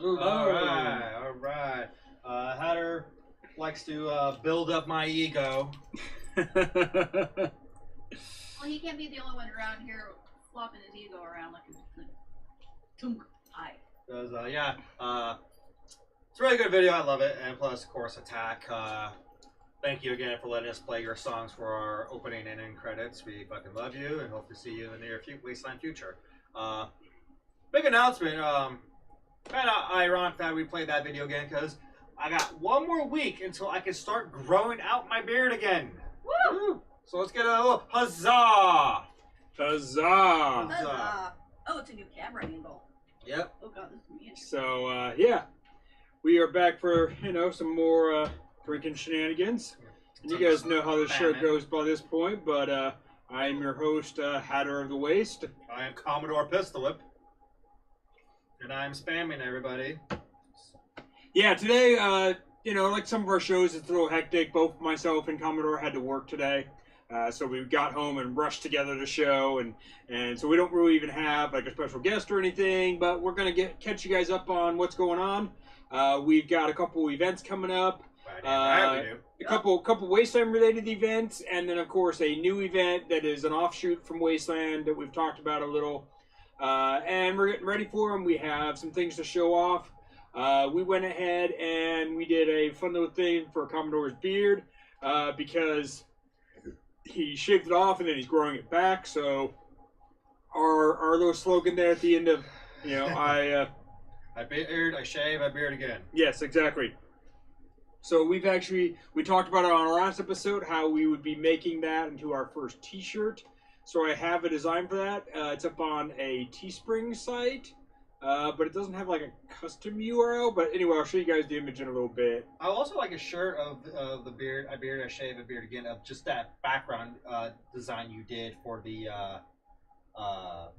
All right. Hatter likes to build up my ego. Well, he can't be the only one around here flopping his ego around like a tunk eye. It's a really good video. I love it. And plus, of course, Attack. Thank you again for letting us play your songs for our opening and end credits. We fucking love you and hope to see you in the near Wasteland future. Big announcement. Kind of ironic that we played that video again because I got one more week until I can start growing out my beard again. Woo! So let's get a little huzzah! Huzzah! Huzzah! Oh, it's a new camera angle. Yep. Oh god, this is me. So, yeah. We are back for, some more drinking shenanigans. And you guys know how this show goes by this point, but I am your host, Hatter of the Waste. I am Commodore Pistolwhip. And I'm spamming everybody. Yeah, today, like some of our shows, it's a little hectic. Both myself and Commodore had to work today. So we got home and rushed together the show, and so we don't really even have like a special guest or anything, but we're going to catch you guys up on what's going on. We've got a couple events coming up. A couple Wasteland related events, and then of course a new event that is an offshoot from Wasteland that we've talked about a little. And we're getting ready for them. We have some things to show off. We went ahead and we did a fun little thing for Commodore's beard because he shaved it off and then he's growing it back. So our little slogan there at the end of, I beard, I shave, I beard again. Yes, exactly. So we talked about it on our last episode, how we would be making that into our first t-shirt. So I have a design for that. It's up on a Teespring site, but it doesn't have like a custom URL. But anyway, I'll show you guys the image in a little bit. I also like a shirt of the beard, I shave, I beard again, of just that background design you did for the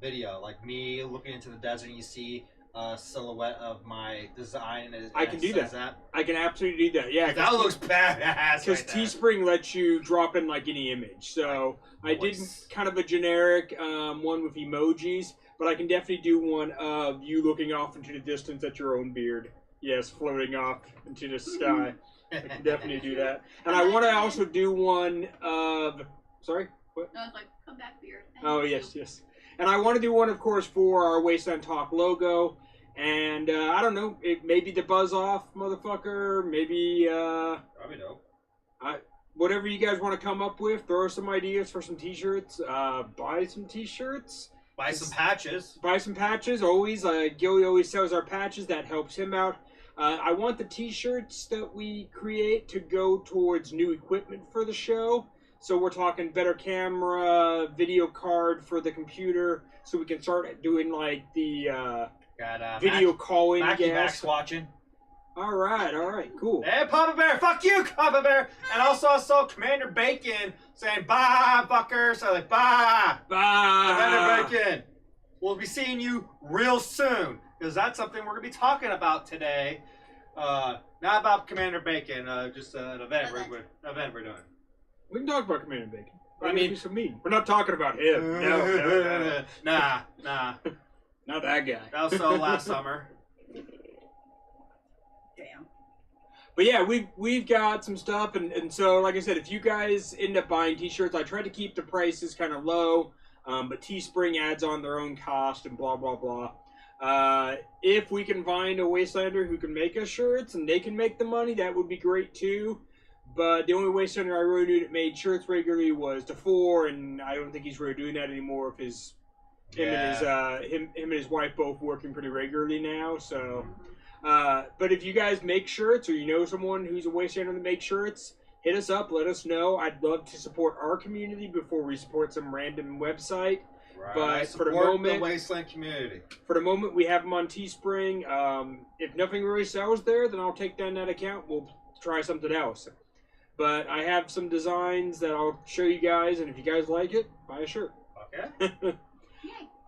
video. Like me looking into the desert and you see a silhouette of my design. I can do that. I can absolutely do that. Yeah, that looks badass. Because Teespring lets you drop in like any image. So I did kind of a generic one with emojis, but I can definitely do one of you looking off into the distance at your own beard. Yes, floating off into the sky. I can definitely do that. And I want to also do one of... Sorry? What? No, it's like, come back beard. Oh, yes. And I want to do one, of course, for our Wasteland Talk logo. And I don't know, maybe the Buzz Off motherfucker, maybe probably dope. Whatever you guys want to come up with, throw some ideas for some t-shirts, buy some t-shirts. Buy some patches. Buy some patches, always. Gilly always sells our patches, that helps him out. I want the t-shirts that we create to go towards new equipment for the show. So we're talking better camera, video card for the computer, so we can start doing like the video calling. Max watching. All right, cool. Hey, Papa Bear, fuck you, Papa Bear. And also I saw Commander Bacon saying, bye, fuckers. So like, bye. Commander Bacon. We'll be seeing you real soon, because that's something we're going to be talking about today. Not about Commander Bacon, just an event we're doing. We can talk about Commander Bacon. I mean, so mean. We're not talking about him. No. Nah. Not that guy. That was so last summer. Damn. But yeah, we've got some stuff, and so like I said, if you guys end up buying t-shirts, I try to keep the prices kind of low, but Teespring adds on their own cost and blah blah blah. If we can find a Wastelander who can make us shirts and they can make the money, that would be great too. But the only Wastelander I really knew that made shirts regularly was DeFore, and I don't think he's really doing that anymore. If him and his wife both working pretty regularly now. So, but if you guys make shirts, or you know someone who's a Wastelander that makes shirts, hit us up. Let us know. I'd love to support our community before we support some random website. Right. But for the moment, the Wasteland community. For the moment, we have them on Teespring. If nothing really sells there, then I'll take down that account. We'll try something else. But I have some designs that I'll show you guys, and if you guys like it, buy a shirt. Okay.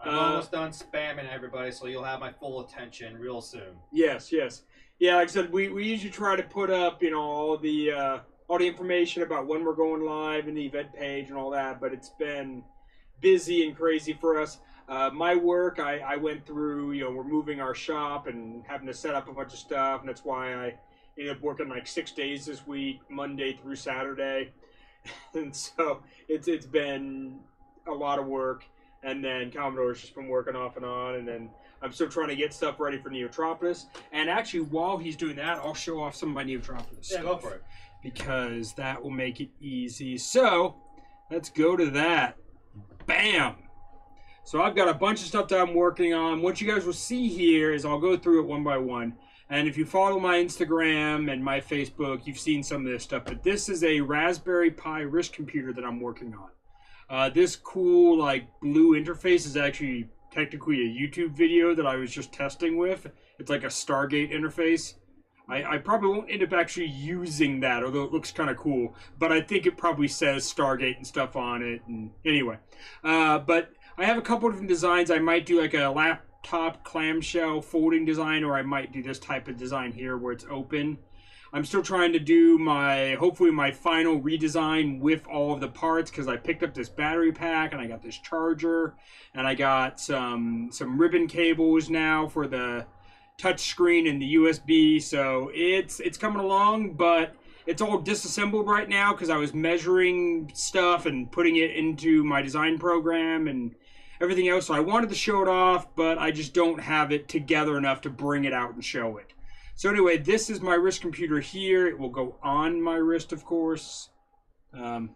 I'm almost done spamming everybody, so you'll have my full attention real soon. Yes. Yeah, like I said, we usually try to put up, all the information about when we're going live and the event page and all that, but it's been busy and crazy for us. My work, I went through, we're moving our shop and having to set up a bunch of stuff, and that's why I ended up working like 6 days this week, Monday through Saturday. And so it's been a lot of work. And then Commodore's just been working off and on, and then I'm still trying to get stuff ready for Neotropolis. And actually, while he's doing that, I'll show off some of my Neotropolis Yeah, stuff, go for it. because that will make it easy. So let's go to that. Bam! So I've got a bunch of stuff that I'm working on. What you guys will see here is I'll go through it one by one. And if you follow my Instagram and my Facebook, you've seen some of this stuff. But this is a Raspberry Pi wrist computer that I'm working on. This cool, like, blue interface is actually technically a YouTube video that I was just testing with. It's like a Stargate interface. I probably won't end up actually using that, although it looks kind of cool. But I think it probably says Stargate and stuff on it. And anyway, but I have a couple different designs. I might do like a laptop clamshell folding design, or I might do this type of design here where it's open. I'm still trying to do hopefully my final redesign with all of the parts, because I picked up this battery pack and I got this charger and I got some ribbon cables now for the touch screen and the USB. So it's coming along, but it's all disassembled right now because I was measuring stuff and putting it into my design program and everything else. So I wanted to show it off, but I just don't have it together enough to bring it out and show it. So anyway, this is my wrist computer here. It will go on my wrist, of course. It'll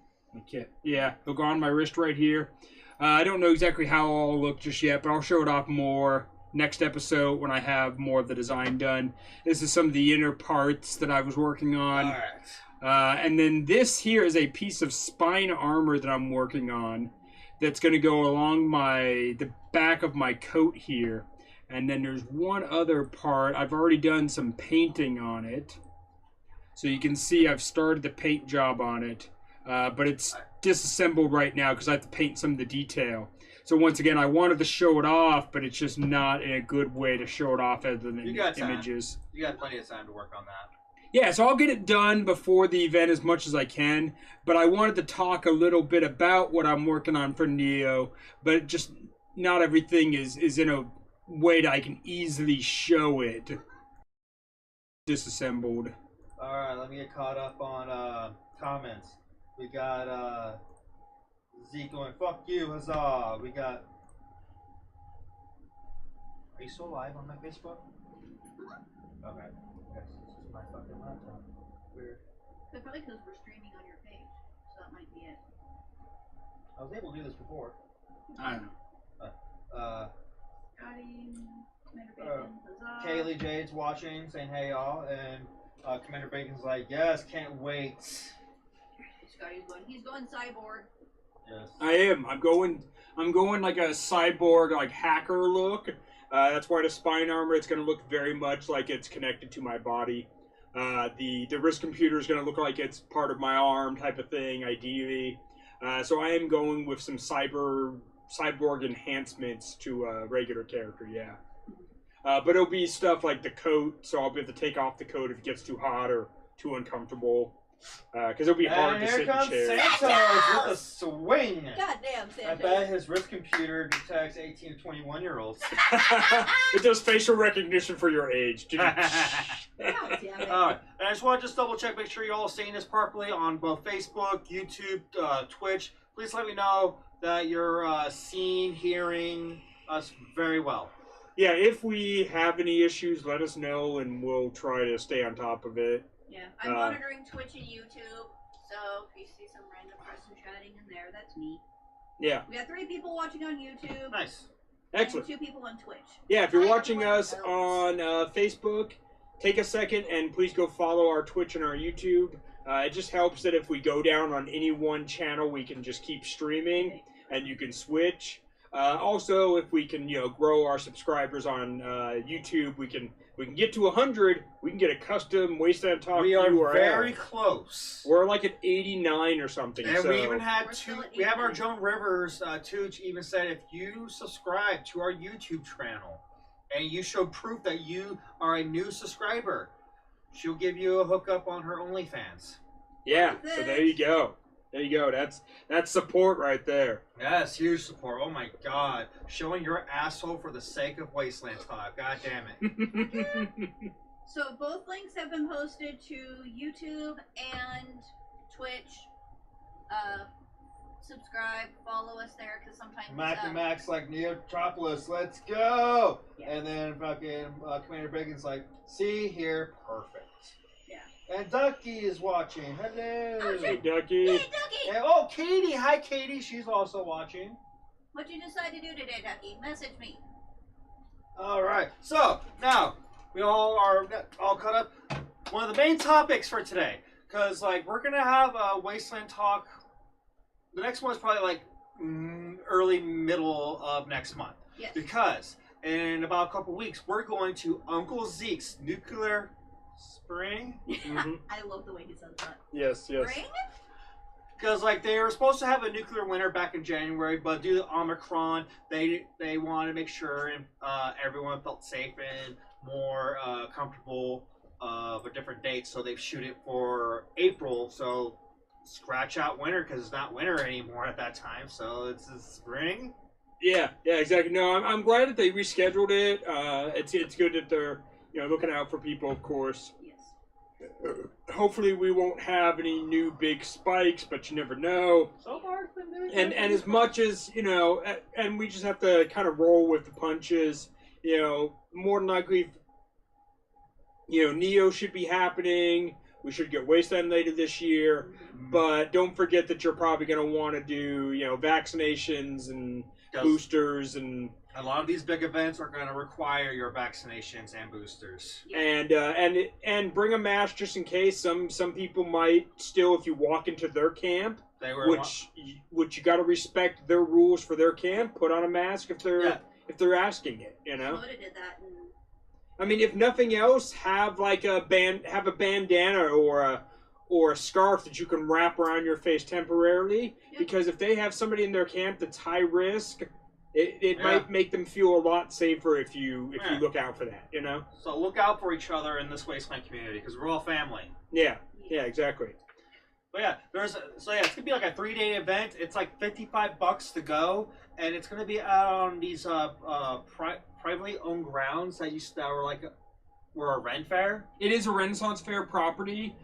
go on my wrist right here. I don't know exactly how it'll look just yet, but I'll show it off more next episode when I have more of the design done. This is some of the inner parts that I was working on. All right. And then this here is a piece of spine armor that I'm working on that's going to go along the back of my coat here. And then there's one other part. I've already done some painting on it. So you can see I've started the paint job on it. But it's disassembled right now because I have to paint some of the detail. So once again, I wanted to show it off, but it's just not in a good way to show it off other than images. You got plenty of time to work on that. Yeah, so I'll get it done before the event as much as I can. But I wanted to talk a little bit about what I'm working on for Neo. But just not everything is in a way that I can easily show it disassembled. Alright, let me get caught up on comments. We got Zeke going, fuck you, huzzah. We got... Are you still live on my Facebook? Okay. Yes, this is my fucking laptop. Weird. But probably because we're streaming on your page, so that might be it. I was able to do this before. I don't know. Scotty, Commander Bacon, huzzah. Kaylee Jade's watching, saying hey y'all, and Commander Bacon's like, yes, can't wait. Scotty's going, he's going cyborg. Yes. I am. I'm going like a cyborg, like hacker look. That's why the spine armor, it's going to look very much like it's connected to my body. The wrist computer is going to look like it's part of my arm type of thing, ideally. So I am going with some cyborg enhancements to a regular character, yeah. But it'll be stuff like the coat, so I'll be able to take off the coat if it gets too hot or too uncomfortable. Because it'll be hard to sit in chairs. Here comes Santos with a swing. Goddamn, Santos. I bet his wrist computer detects 18 to 21-year-olds. It does facial recognition for your age. God damn it. Alright, and I just want to just double check, make sure you're all seeing this properly on both Facebook, YouTube, Twitch. Please let me know that you're seeing, hearing us very well. Yeah, if we have any issues, let us know and we'll try to stay on top of it. Yeah, I'm monitoring Twitch and YouTube, so if you see some random person chatting in there, that's me. Yeah. We got 3 people watching on YouTube. Nice. Excellent. And 2 people on Twitch. Yeah, if you're Hi, watching everyone us else. on Facebook, take a second and please go follow our Twitch and our YouTube. It just helps that if we go down on any one channel, we can just keep streaming and you can switch. Also, if we can, grow our subscribers on YouTube, we can get to 100. We can get a custom Wasteland Talk We are URL. very close. We're like at 89 or something. And so. we even had We're two. still at We have our 89. Joan Rivers Tooch even said if you subscribe to our YouTube channel and you show proof that you are a new subscriber, she'll give you a hookup on her OnlyFans. Yeah, so there you go. There you go. That's support right there. Yes, huge support. Oh my god. Showing your asshole for the sake of Wasteland Talk. God damn it. So both links have been posted to YouTube and Twitch. Subscribe, follow us there, because sometimes Mac and Max like Neotropolis, let's go! Yeah. And then fucking Commander Bacon's like, see here, perfect. Yeah. And Ducky is watching. Hello. Oh, Hey, shit. Ducky. Hey, Ducky! And, oh, Katie. Hi, Katie. She's also watching. What'd you decide to do today, Ducky? Message me. All right. So now we all are all caught up. One of the main topics for today, because like we're gonna have a Wasteland Talk. The next one is probably like early middle of next month. Yes. Because in about a couple weeks we're going to Uncle Zeke's nuclear spring. Mm-hmm. I love the way he says that. Yes. Spring? Because like they were supposed to have a nuclear winter back in January, but due to Omicron, they wanted to make sure everyone felt safe and more comfortable of a different date, so they shoot it for April. So scratch out winter because it's not winter anymore at that time. So it's spring. Yeah, exactly. No, I'm glad that they rescheduled it. It's good that they're looking out for people, of course. Yes. Hopefully we won't have any new big spikes, but you never know. So far it's been doing And as much as and we just have to kind of roll with the punches. More than likely, Neo should be happening. We should get Wasteland later this year, but don't forget that you're probably going to want to do vaccinations and boosters and a lot of these big events are going to require your vaccinations and boosters. and bring a mask just in case. Some people might still, if you walk into their camp, which you got to respect their rules for their camp. Put on a mask if they're asking it. Commodore did that. I mean, if nothing else, have a bandana or a scarf that you can wrap around your face temporarily. Yep. Because if they have somebody in their camp that's high risk, it might make them feel a lot safer if you look out for that. So look out for each other in this Wasteland community because we're all family. Yeah, exactly. But yeah, it's gonna be like a 3-day event. It's like $55 to go, and it's gonna be out on these privately owned grounds that were a Ren Fair. It is a Renaissance Fair property.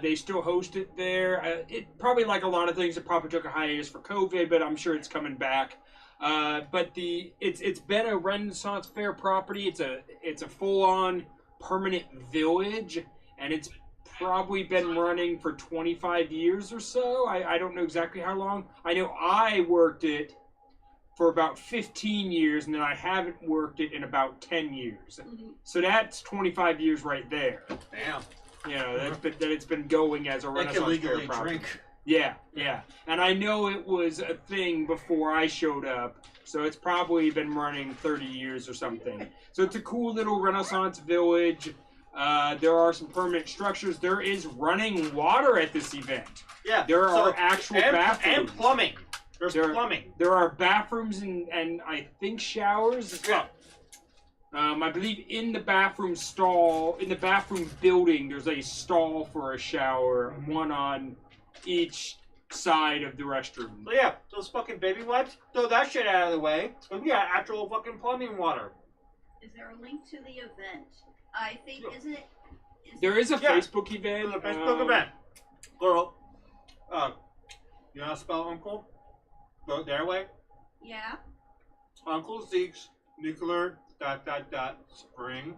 They still host it there. It probably, like a lot of things, it probably took a hiatus for COVID, but I'm sure it's coming back. But it's been a Renaissance Fair property. It's a full-on permanent village, and it's probably been running for 25 years or so. I don't know exactly how long. I know I worked it for about 15 years, and then I haven't worked it in about 10 years. Mm-hmm. So that's 25 years right there. Damn. That it's been going as a Renaissance Fair property. Drink. Yeah. And I know it was a thing before I showed up, so it's probably been running 30 years or something. So it's a cool little Renaissance village. There are some permanent structures. There is running water at this event. Yeah. There are actual bathrooms. And plumbing. There's plumbing. There are bathrooms and I think showers as well. I believe in the bathroom building, there's a stall for a shower, one on each side of the restroom. So yeah, those fucking baby wipes, throw that shit out of the way. We got actual fucking plumbing water. Is there a link to the event? I think, isn't it? There is a Facebook event. There's a Facebook event. Girl, you know how to spell uncle? Go their way. Yeah. Uncle Zeke's nuclear ... spring.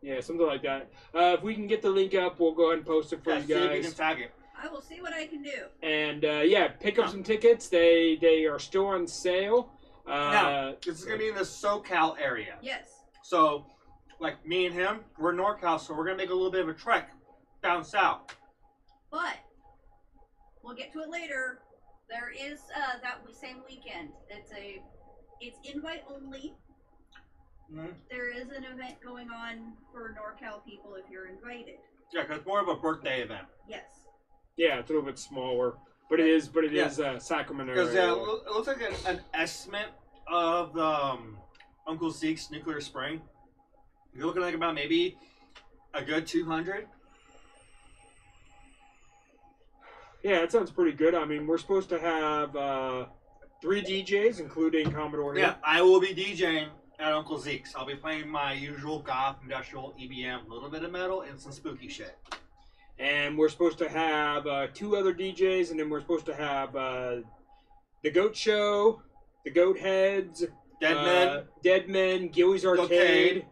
Yeah, something like that. If we can get the link up, we'll go ahead and post it for you See if you guys. can tag it. I will see what I can do. And pick up some tickets. They are still on sale. Now, this is gonna be in the SoCal area. Yes. So, like me and him, we're NorCal, so we're gonna make a little bit of a trek down south. But we'll get to it later. There is that same weekend. It's invite only. Mm-hmm. There is an event going on for NorCal people if you're invited. Yeah, because it's more of a birthday event. Yes. Yeah, it's a little bit smaller, but it is Sacramento. Because it looks like an estimate of Uncle Zeke's nuclear spring. You're looking like about maybe a good 200. Yeah, it sounds pretty good. I mean, we're supposed to have 3 DJs, including Commodore here. Yeah, I will be DJing at Uncle Zeke's. I'll be playing my usual goth, industrial, EBM, a little bit of metal, and some spooky shit. And we're supposed to have 2 other DJs, and then we're supposed to have the Goat Show, the Goat Heads, Dead Men, Gilly's Arcade.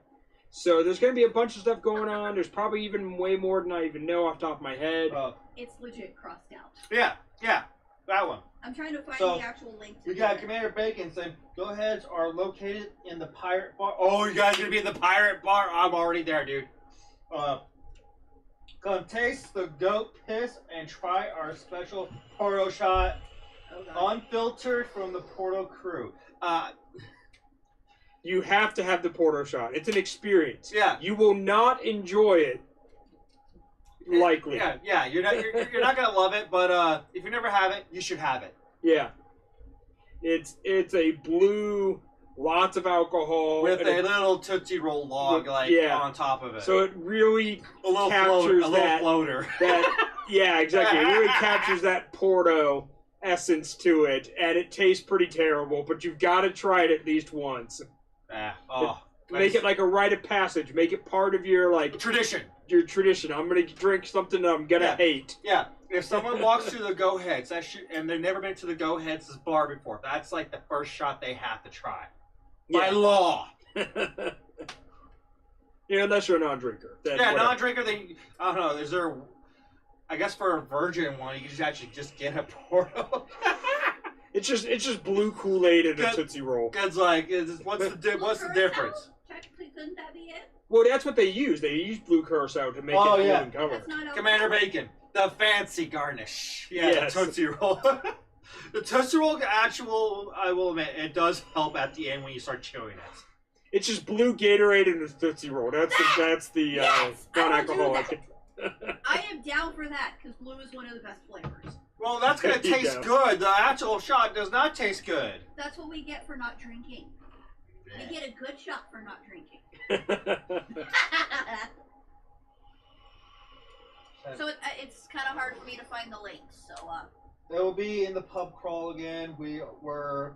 So there's going to be a bunch of stuff going on. There's probably even way more than I even know off the top of my head. It's legit crossed out. Yeah, that one. I'm trying to find the actual link to we got Commander Bacon saying, Go Aheads are located in the Pirate Bar. Oh, you guys going to be in the Pirate Bar? I'm already there, dude. Come taste the goat piss and try our special Porto shot. Unfiltered from the Porto crew. You have to have the Porto shot. It's an experience. Yeah. You will not enjoy it. Likely. Yeah. You're not gonna love it, but if you never have it, you should have it. Yeah. It's a blue, lots of alcohol with a little Tootsie Roll log on top of it. So it really captures a little floater. Yeah, exactly. It really captures that Porto essence to it, and it tastes pretty terrible, but you've got to try it at least once. Make it like a rite of passage. Make it part of your tradition. Your tradition. I'm gonna drink something that I'm gonna hate. Yeah. If someone walks through the Go Heads, and they've never been to the Go Heads bar before, that's like the first shot they have to try. By law. Unless you're a non-drinker. Non-drinker. I don't know. Is there? I guess for a virgin one, you just get a Porto. It's just blue Kool-Aid and a Tootsie Roll. It's what's the difference? Technically, couldn't that be it? Well, that's what they use. They use blue curacao to make it blue in color. Commander Bacon, the fancy garnish. Yeah, the Tootsie Roll. The Tootsie Roll, I will admit, it does help at the end when you start chewing it. It's just blue Gatorade and a Tootsie Roll. That's the non-alcoholic. I am down for that because blue is one of the best flavors. Well, that's gonna taste good. The actual shot does not taste good. That's what we get for not drinking. We get a good shot for not drinking. So it's kind of hard for me to find the links. So it will be in the pub crawl again. We were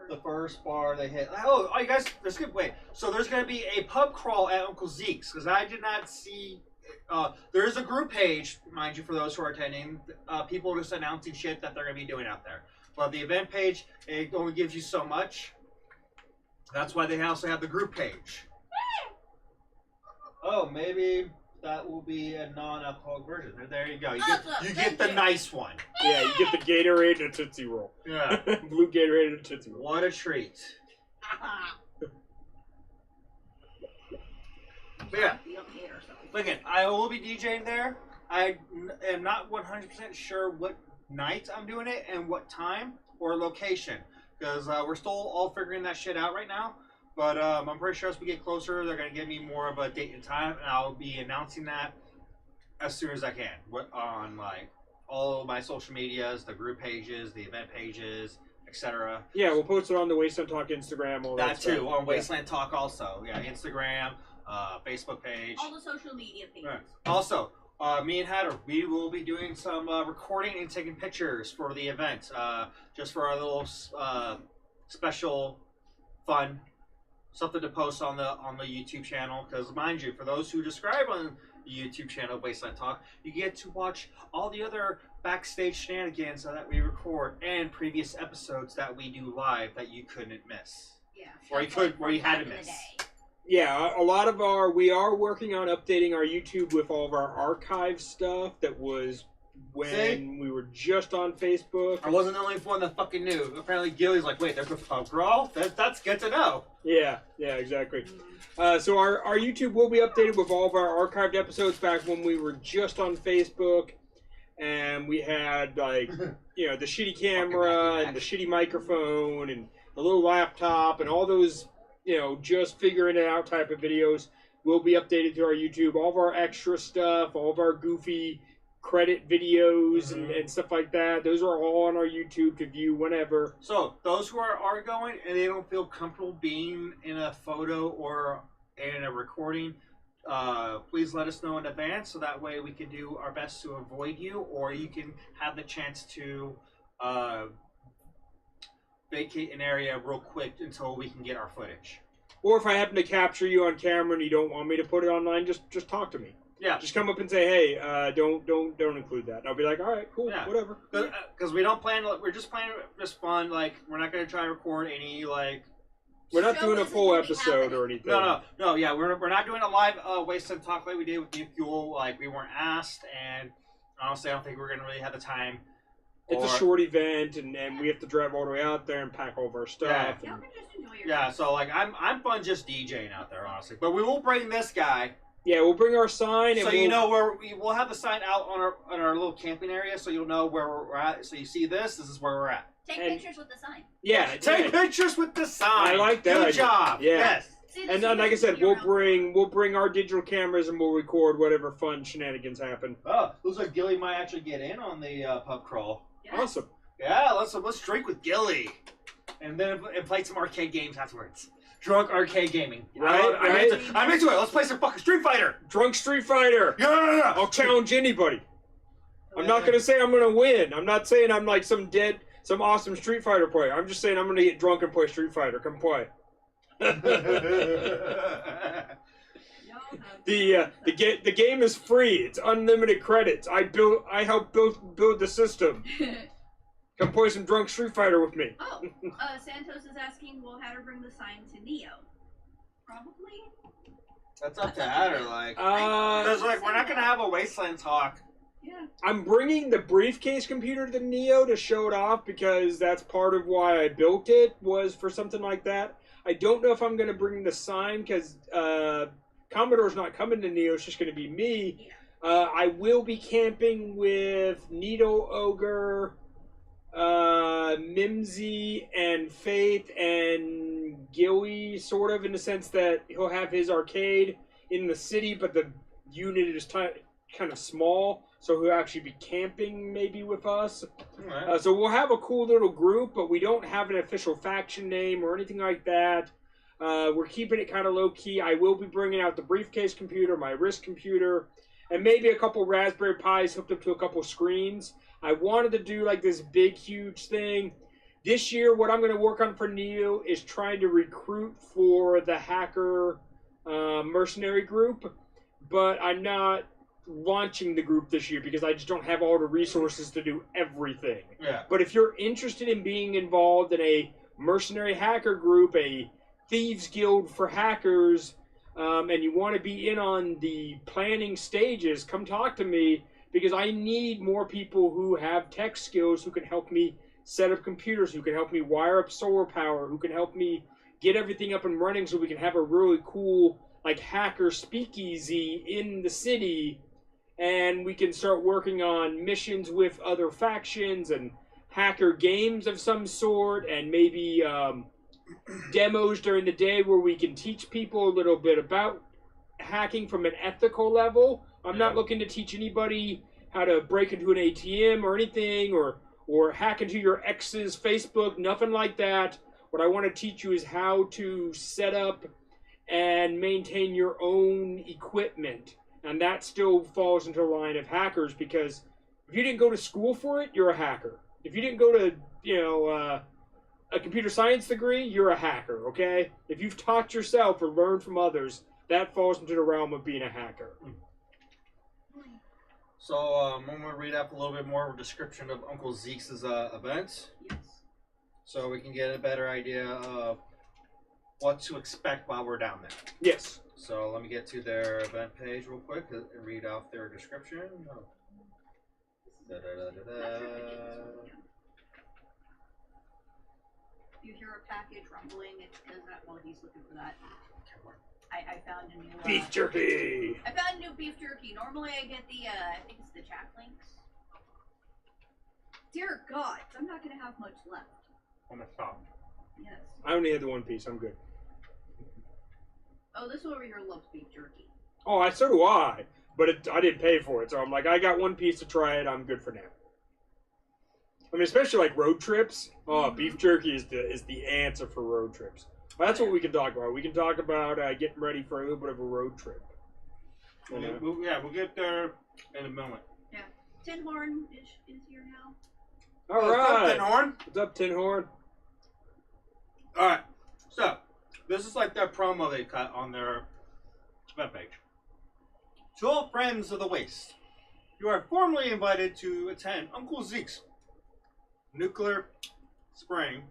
the first bar they hit. Oh, you guys, there's good. Wait, so there's gonna be a pub crawl at Uncle Zeke's because I did not see. There is a group page, mind you, for those who are attending. People are just announcing shit that they're going to be doing out there. But the event page, it only gives you so much. That's why they also have the group page. Oh, maybe that will be a non-alcoholic version. There you go. You get the nice one. Yeah, you get the Gatorade and a Tootsie Roll. Yeah. Blue Gatorade and a Tootsie Roll. What a treat. But yeah. Again, I will be DJing there. I am not 100% sure what night I'm doing it and what time or location. Because we're still all figuring that shit out right now. But I'm pretty sure as we get closer, they're going to give me more of a date and time. And I'll be announcing that as soon as I can. On all of my social medias, the group pages, the event pages, etc. Yeah, we'll post it on the Wasteland Talk Instagram. All that too, stuff. On Wasteland Talk also. Yeah, Instagram. Facebook page. All the social media pages. Right. Also, me and Hatter, we will be doing some recording and taking pictures for the event. Just for our little special fun. Something to post on the YouTube channel. Because mind you, for those who subscribe on the YouTube channel, Wasteland Talk, you get to watch all the other backstage shenanigans that we record and previous episodes that we do live that you couldn't miss. Yeah. Where you had to miss. Yeah, a lot of we are working on updating our YouTube with all of our archive stuff that was when we were just on Facebook. I wasn't the only one that fucking knew. Apparently Gilly's like, wait, there's a pub crawl? That's good to know. Yeah, exactly. So our YouTube will be updated with all of our archived episodes back when we were just on Facebook. And we had, the shitty camera and the shitty microphone and the little laptop and all those... just figuring it out type of videos will be updated to our YouTube. All of our extra stuff, all of our goofy credit videos and stuff like that, those are all on our YouTube to view whenever. So, those who are going and they don't feel comfortable being in a photo or in a recording, please let us know in advance so that way we can do our best to avoid you, or you can have the chance to vacate an area real quick until we can get our footage. Or if I happen to capture you on camera and you don't want me to put it online, just talk to me. Yeah. Just come up and say, hey, don't include that. And I'll be like, all right, cool, whatever. Because we don't plan. We're just planning just fun. Like we're not going to try to record any like. We're not doing a full episode or anything. No. Yeah, we're not doing a live Wasteland Talk like we did with New Fuel. Like we weren't asked, and honestly, I don't think we're going to really have the time. It's a short event, and we have to drive all the way out there and pack all of our stuff. Yeah, you can just enjoy your time. So like I'm fun just DJing out there, honestly. But we will bring this guy. Yeah, we'll bring our sign. So you know where we'll have the sign out on our little camping area, so you'll know where we're at. So you see this is where we're at. Take pictures with the sign. Yeah, take pictures with the sign. I like that. Good job. Yeah. Yes. See, and like I said, we'll bring our digital cameras and we'll record whatever fun shenanigans happen. Oh, looks like Gilly might actually get in on the pub crawl. Yes. Awesome. Yeah, let's drink with Gilly, and then play some arcade games afterwards. Drunk arcade gaming. Right? I'm into it. Let's play some fucking Street Fighter. Drunk Street Fighter. Yeah. I'll challenge anybody. I'm not gonna say I'm gonna win. I'm not saying I'm like some awesome Street Fighter player. I'm just saying I'm gonna get drunk and play Street Fighter. Come play. The game is free. It's unlimited credits. I helped build the system. Come play some drunk Street Fighter with me. Oh, Santos is asking, will Hatter bring the sign to Neo? Probably. That's up to Hatter, like. Because we're not gonna have a Wasteland Talk. Yeah. I'm bringing the briefcase computer to Neo to show it off because that's part of why I built it, was for something like that. I don't know if I'm going to bring the sign because Commodore's not coming to Neo. It's just going to be me. Yeah. I will be camping with Needle Ogre, Mimsy, and Faith, and Gilly, sort of, in the sense that he'll have his arcade in the city, but the unit is kind of small. So he'll actually be camping maybe with us. Right. So we'll have a cool little group, but we don't have an official faction name or anything like that. We're keeping it kind of low-key. I will be bringing out the briefcase computer, my wrist computer, and maybe a couple Raspberry Pis hooked up to a couple screens. I wanted to do like this big, huge thing. This year, what I'm going to work on for Neo is trying to recruit for the hacker mercenary group, but I'm not launching the group this year because I just don't have all the resources to do everything. Yeah. But if you're interested in being involved in a mercenary hacker group, a thieves guild for hackers, and you want to be in on the planning stages, come talk to me because I need more people who have tech skills who can help me set up computers, who can help me wire up solar power, who can help me get everything up and running so we can have a really cool like hacker speakeasy in the city. And we can start working on missions with other factions and hacker games of some sort, and maybe demos during the day where we can teach people a little bit about hacking from an ethical level. I'm not looking to teach anybody how to break into an ATM or anything, or hack into your ex's Facebook, nothing like that. What I want to teach you is how to set up and maintain your own equipment. And that still falls into the line of hackers because if you didn't go to school for it, you're a hacker. If you didn't go to, a computer science degree, you're a hacker, okay? If you've taught yourself or learned from others, that falls into the realm of being a hacker. So I'm going to read up a little bit more of a description of Uncle Zeke's event. Yes. So we can get a better idea of what to expect while we're down there. Yes. So let me get to their event page real quick and read off their description. Oh. If you hear a package rumbling, it's because while he's looking for that, I found a new beef jerky. I found a new beef jerky. Normally I get the I think it's the Chack Links. Dear God, I'm not gonna have much left. I'm gonna stop. Yes. I only had the one piece. I'm good. Oh, this one over here loves beef jerky. Oh, so do I. But I didn't pay for it, so I'm like, I got one piece to try it. I'm good for now. I mean, especially like road trips. Oh, beef jerky is the answer for road trips. Well, that's what we can talk about. We can talk about getting ready for a little bit of a road trip. You know? We'll get there in a moment. Yeah. Tin Horn is here now. All right. What's up, Tin Horn? What's up, Tin Horn? All right. So, this is like their promo they cut on their webpage. To all friends of the Waste, you are formally invited to attend Uncle Zeke's Nuclear Spring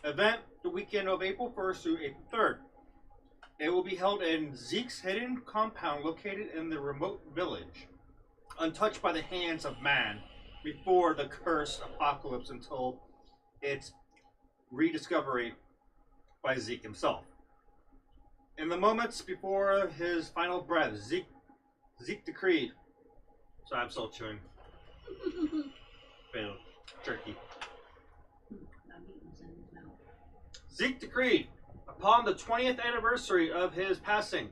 event the weekend of April 1st through April 3rd. It will be held in Zeke's hidden compound located in the remote village, untouched by the hands of man before the cursed apocalypse until its rediscovery by Zeke himself. In the moments before his final breath, Zeke decreed. So I'm still chewing. Failed. Jerky. Zeke decreed, upon the 20th anniversary of his passing,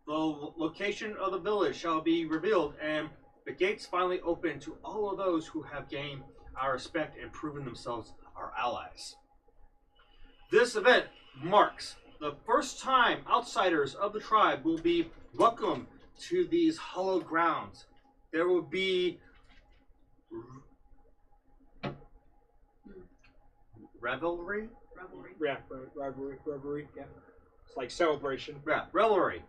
the location of the village shall be revealed and the gates finally open to all of those who have gained our respect and proven themselves our allies. This event marks the first time outsiders of the tribe will be welcomed to these hallowed grounds. There will be revelry. Yeah, revelry. Yeah, it's like celebration. Yeah, revelry.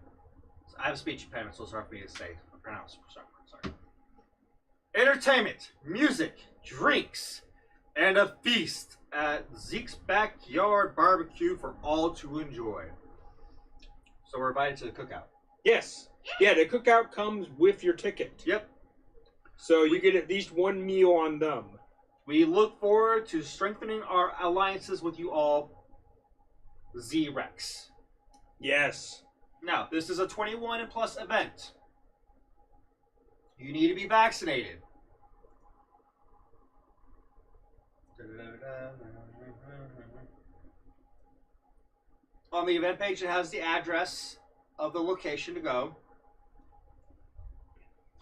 I have speech impediment, so it's hard for me to say. Pronounce. Sorry. Entertainment, music, drinks, and a feast at Zeke's backyard barbecue for all to enjoy. So we're invited to the cookout. Yes. Yeah, the cookout comes with your ticket. Yep. So you get at least one meal on them. We look forward to strengthening our alliances with you all, Z-Rex. Yes. Now, this is a 21 and plus event. You need to be vaccinated. On the event page, it has the address of the location to go.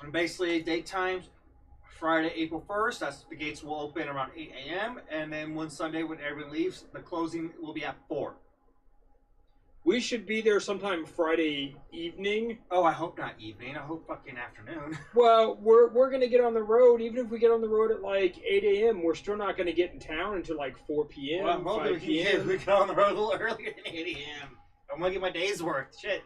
And basically, date times, Friday, April 1st. That's the gates will open around 8 a.m. And then one Sunday when everyone leaves, the closing will be at 4. We should be there sometime Friday evening. Oh, I hope not evening. I hope fucking afternoon. Well, we're gonna get on the road. Even if we get on the road at like 8 a.m., we're still not gonna get in town until like 4 p.m. Well, I'm hoping 5 p.m. we get on the road a little earlier than 8 a.m. I'm gonna get my day's worth. Shit.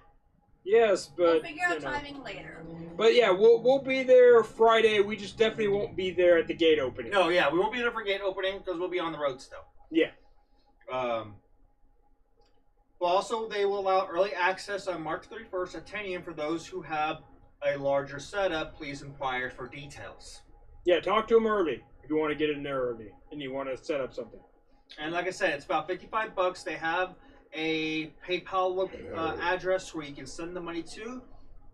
Yes, but We'll figure out timing later. But yeah, we'll be there Friday. We just definitely won't be there at the gate opening. No, yeah, we won't be there for gate opening because we'll be on the road still. Yeah. But also, they will allow early access on March 31st at 10 a.m. for those who have a larger setup. Please inquire for details. Yeah, talk to them early if you want to get in there early and you want to set up something. And like I said, it's about $55. They have a PayPal address where you can send the money to,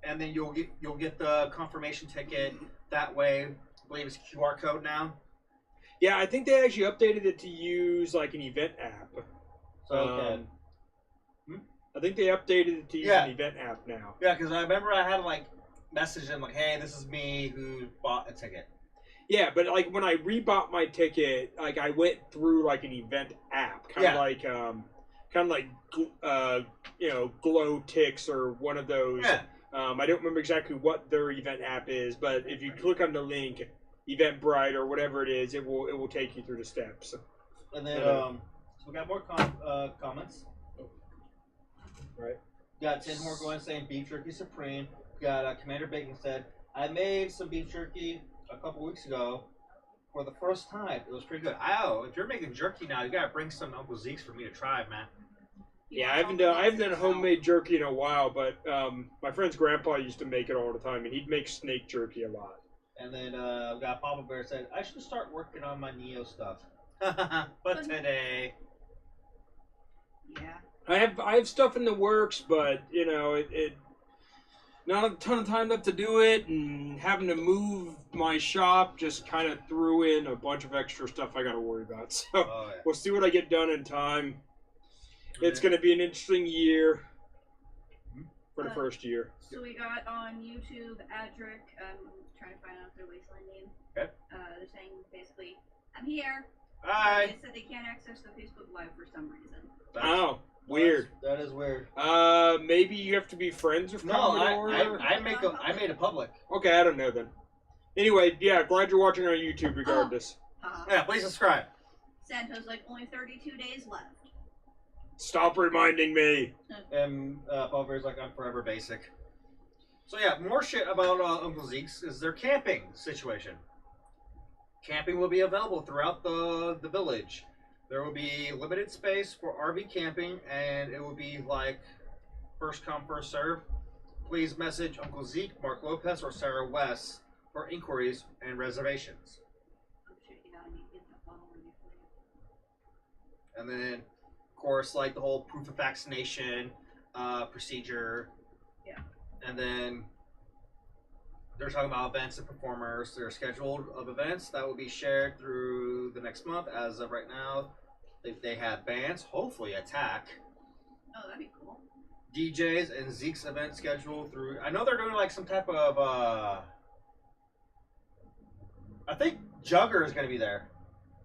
and then you'll get the confirmation ticket that way. I believe it's QR code now. Yeah, I think they actually updated it to use like an event app. So I think they updated it to use an event app now. Yeah, because I remember I had to like message them like, "Hey, this is me who bought a ticket." Yeah, but like when I rebought my ticket, like I went through like an event app, kind of like Glow Ticks or one of those. Yeah. I don't remember exactly what their event app is, but if you click on the link, Eventbrite or whatever it is, it will take you through the steps. And then so we got more comments. Right. Got Tin Horn going saying beef jerky supreme. Got Commander Bacon said, I made some beef jerky a couple weeks ago for the first time. It was pretty good. Oh, if you're making jerky now, you gotta bring some Uncle Zeke's for me to try, man. Yeah, I haven't done homemade jerky in a while, but my friend's grandpa used to make it all the time, and he'd make snake jerky a lot. And then we got Papa Bear said, I should start working on my Neo stuff. But today. Yeah. I have stuff in the works, but you know it not a ton of time left to do it, and having to move my shop just kind of threw in a bunch of extra stuff I got to worry about. So we'll see what I get done in time. It's going to be an interesting year for the first year. So we got on YouTube, Adric, trying to find out their Wasteland name. Okay. They're saying basically, I'm here. Hi. They said they can't access the Facebook Live for some reason. Oh. Weird. That is weird. Maybe you have to be friends with No, Commodore. I made it public. Okay, I don't know then. Anyway, yeah, glad you're watching on YouTube regardless. Yeah, please subscribe. Santa's like only 32 days left. Stop reminding me. And Pulver's like, I'm forever basic. So yeah, more shit about Uncle Zeke's is their camping situation. Camping will be available throughout the village. There will be limited space for RV camping, and it will be like first come, first serve. Please message Uncle Zeke, Mark Lopez, or Sarah West for inquiries and reservations. Oh shit, yeah, I need to get that bottle ready for you. And then, of course, like the whole proof of vaccination procedure. Yeah. And then they're talking about events and performers. They're scheduled of events that will be shared through the next month. As of right now, they have bands, hopefully Attack. Oh, that'd be cool. DJs and Zeke's event scheduled through. I know they're doing like some type of. I think Jugger is going to be there.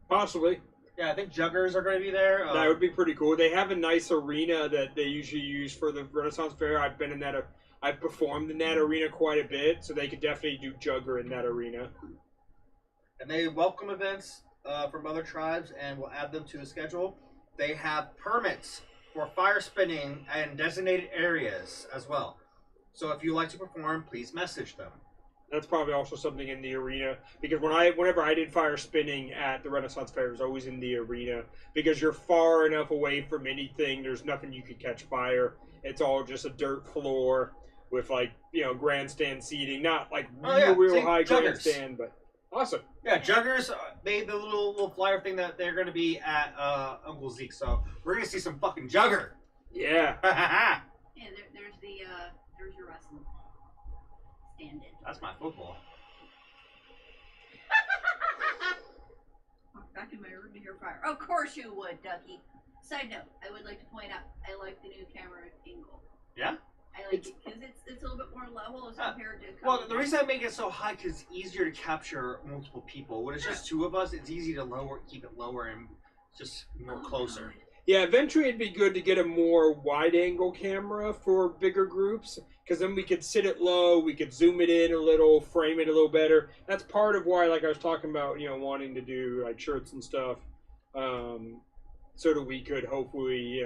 Possibly. Yeah, I think Juggers are going to be there. That would be pretty cool. They have a nice arena that they usually use for the Renaissance Fair. I've been in that. I've performed in that arena quite a bit, so they could definitely do Jugger in that arena. And they welcome events from other tribes and will add them to the schedule. They have permits for fire spinning and designated areas as well. So if you like to perform, please message them. That's probably also something in the arena, because whenever I did fire spinning at the Renaissance Fair, it was always in the arena, because you're far enough away from anything. There's nothing you could catch fire. It's all just a dirt floor with grandstand seating, not like real high Juggers. grandstand, but awesome. Yeah, Juggers made the little flyer thing that they're going to be at Uncle Zeke, so we're going to see some fucking Jugger. Yeah. Yeah, there's your wrestling stand-in. That's my football. Walk back in my room to hear fire. Of course you would, Ducky. Side note, I would like to point out, I like the new camera angle. Yeah? I like it because it's a little bit more level as compared to. Well, the reason I make it so high because it's easier to capture multiple people. When it's just two of us, it's easy to keep it lower and just more closer. God. Yeah, eventually it'd be good to get a more wide-angle camera for bigger groups, because then we could sit it low, we could zoom it in a little, frame it a little better. That's part of why, like I was talking about, wanting to do like shirts and stuff, so that we could hopefully,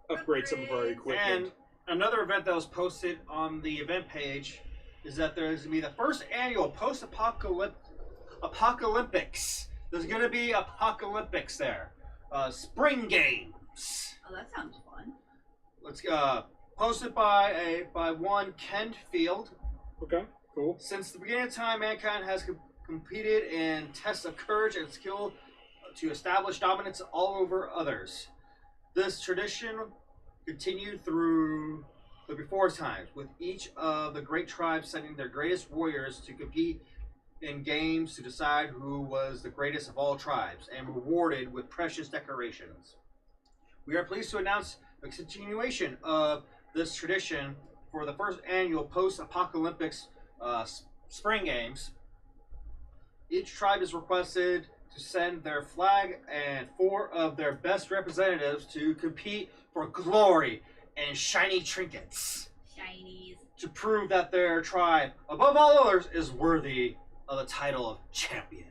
upgrade some of our equipment. And another event that was posted on the event page is that there's going to be the first annual apocalyptics. There's going to be apocalyptics there. Spring games. Oh, that sounds fun. Let's posted by one Ken Field. Okay, cool. Since the beginning of time, mankind has competed in tests of courage and skill to establish dominance all over others. This tradition continued through the before times, with each of the great tribes sending their greatest warriors to compete in games to decide who was the greatest of all tribes, and rewarded with precious decorations. We are pleased to announce the continuation of this tradition for the first annual post-apocalyptic spring games. Each tribe is requested to send their flag and 4 of their best representatives to compete for glory and shiny trinkets. Shinies. To prove that their tribe, above all others, is worthy of the title of champion.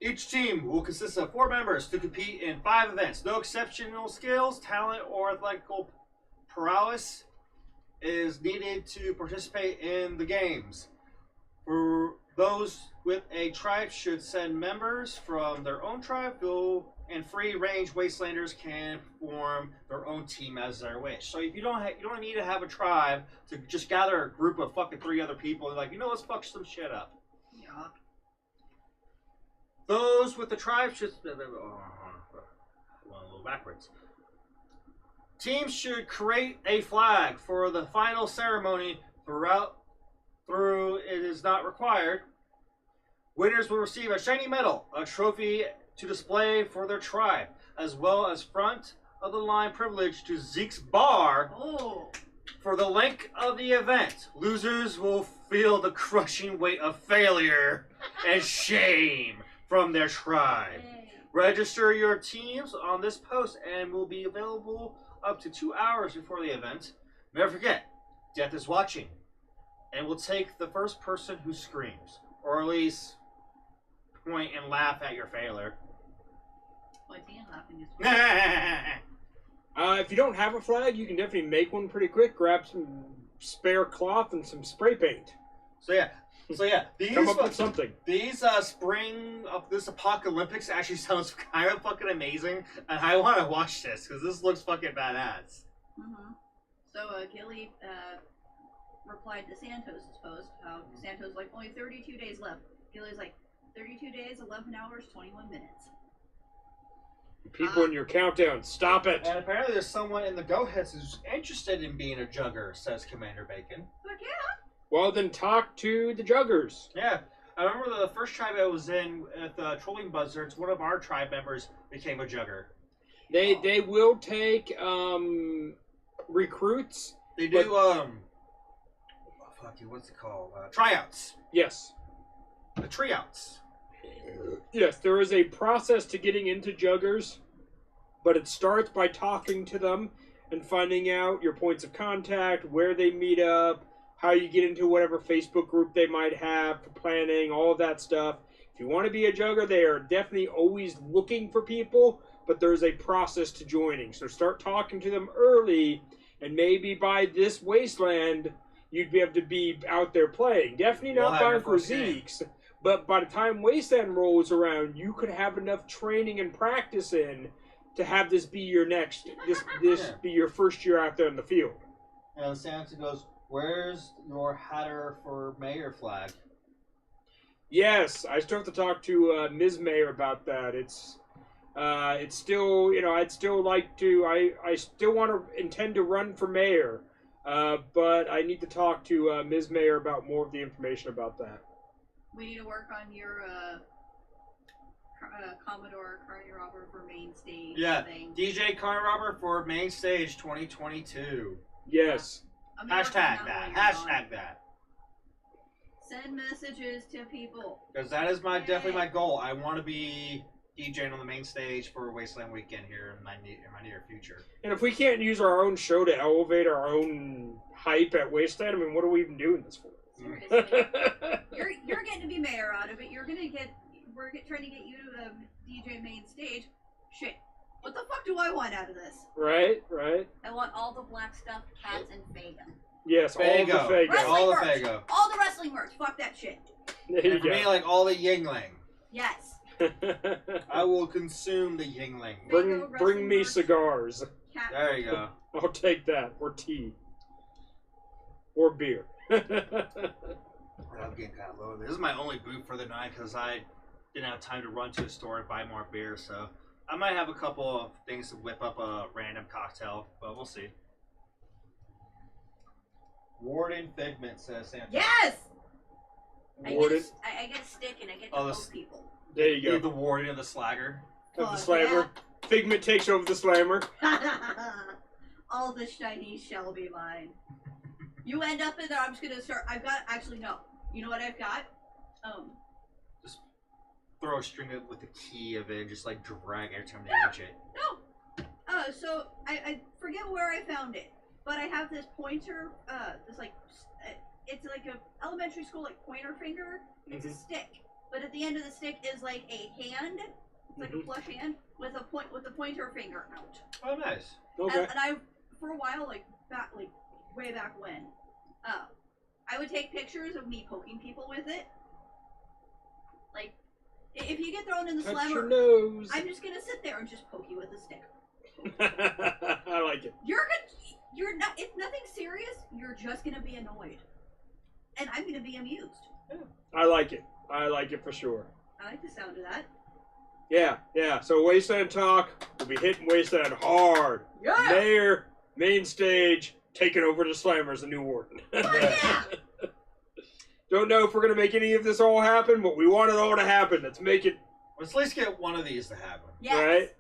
Each team will consist of 4 members to compete in 5 events. No exceptional skills, talent, or athletical prowess is needed to participate in the games. For those with a tribe should send members from their own tribe, and free-range Wastelanders can form their own team as their wish. So if you don't need to have a tribe to just gather a group of fucking 3 other people and let's fuck some shit up. Yeah. Those with the tribe should a little backwards. Teams should create a flag for the final ceremony through it is not required. Winners will receive a shiny medal, a trophy to display for their tribe, as well as front of the line privilege to Zeke's bar. Oh. For the length of the event, losers will feel the crushing weight of failure and shame from their tribe. Hey. Register your teams on this post and will be available up to 2 hours before the event. Never forget, death is watching, and will take the first person who screams, or at least point and laugh at your failure. Pointing and laughing is fun. If you don't have a flag, you can definitely make one pretty quick. Grab some spare cloth and some spray paint. So yeah, these Come up with something. These spring of this apocalyptics actually sounds kind of fucking amazing, and I want to watch this because this looks fucking badass. Mm-hmm. So Gilly replied to Santos' post. How Santos like only 32 days left. Gilly's like 32 days, 11 hours, 21 minutes. People in your countdown, stop it. And apparently there's someone in the Go-Heads who's interested in being a jugger, says Commander Bacon. But yeah. Well, then talk to the juggers. Yeah. I remember the first tribe I was in at the Trolling Buzzards, one of our tribe members became a jugger. They will take recruits. They do, what's it called? Tryouts. Yes. The tryouts. Yes, there is a process to getting into juggers, but it starts by talking to them and finding out your points of contact, where they meet up, how you get into whatever Facebook group they might have for planning, all of that stuff. If you want to be a jugger, they are definitely always looking for people, but there's a process to joining. So start talking to them early, and maybe by this Wasteland, you'd be able to be out there playing. Definitely not buying for Zeeks. But by the time Wasteland rolls around, you could have enough training and practice in to have this be your be your first year out there in the field. And Santa goes, "Where's your Hatter for Mayor flag?" Yes, I still have to talk to Ms. Mayor about that. It's still, I'd still like to. I still want to intend to run for mayor, but I need to talk to Ms. Mayor about more of the information about that. We need to work on your Commodore Carney Robber for main stage thing. DJ Carney Robber for main stage 2022. Yes. Hashtag that. Send messages to people. Because that is definitely my goal. I want to be DJing on the main stage for Wasteland Weekend here in my near future. And if we can't use our own show to elevate our own hype at Wasteland, I mean, what are we even doing this for? Seriously. You're getting to be mayor out of it. We're trying to get you to DJ main stage. Shit. What the fuck do I want out of this? Right. I want all the black stuffed cats and Fago. Yes, Fago. all the Fago. All the merch. Fago. All the wrestling merch. Fuck that shit. There you and for go. me, like all the Yingling. Yes. I will consume the Yingling. Bring me cigars. Cat. There you go. I'll take that. Or tea. Or beer. I'm getting kind of low. This is my only boot for the night because I didn't have time to run to a store and buy more beer. So I might have a couple of things to whip up a random cocktail, but we'll see. Warden Figment says Santa. Yes! Warden. I get a stick and I get to poke people. There you go. The Warden of the Slagger. Of the Slammer. Yeah. Figment takes over the Slammer. All the shinies shall be mine. You end up in there, I'm just gonna start. Actually, no. You know what I've got? Just throw a string with the key of it and just like drag every time they reach it. No! So I forget where I found it, but I have this pointer, it's like a elementary school, like pointer finger. It's a stick. But at the end of the stick is like a hand. It's like a flush hand with a pointer finger out. Oh, nice. Okay. And I, for a while, way back when, I would take pictures of me poking people with it. Like, if you get thrown in the Touch your slammer, nose. I'm just gonna sit there and just poke you with a stick. I like it. You're not. It's nothing serious. You're just gonna be annoyed, and I'm gonna be amused. Yeah. I like it. I like it for sure. I like the sound of that. Yeah. So Wasteland Talk, we'll be hitting Wasteland hard. Yeah. Mayor, main stage, taking over the Slammers, the new warden. Yeah. Don't know if we're gonna make any of this all happen, but we want it all to happen. Let's make it. Let's at least get one of these to happen. Yes. Right?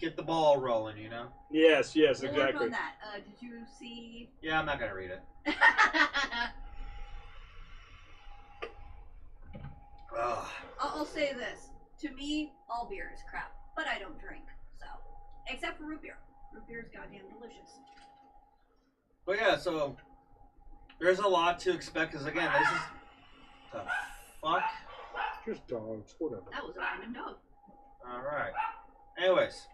Get the ball rolling, you know? Yes, We'll exactly. work on that. Did you see? Yeah, I'm not gonna read it. I'll say this. To me, all beer is crap, but I don't drink, so except for root beer. Root beer is goddamn delicious. But yeah, so there's a lot to expect because again, this is the fuck. Just dogs, whatever. That was a random dog. All right. Anyways,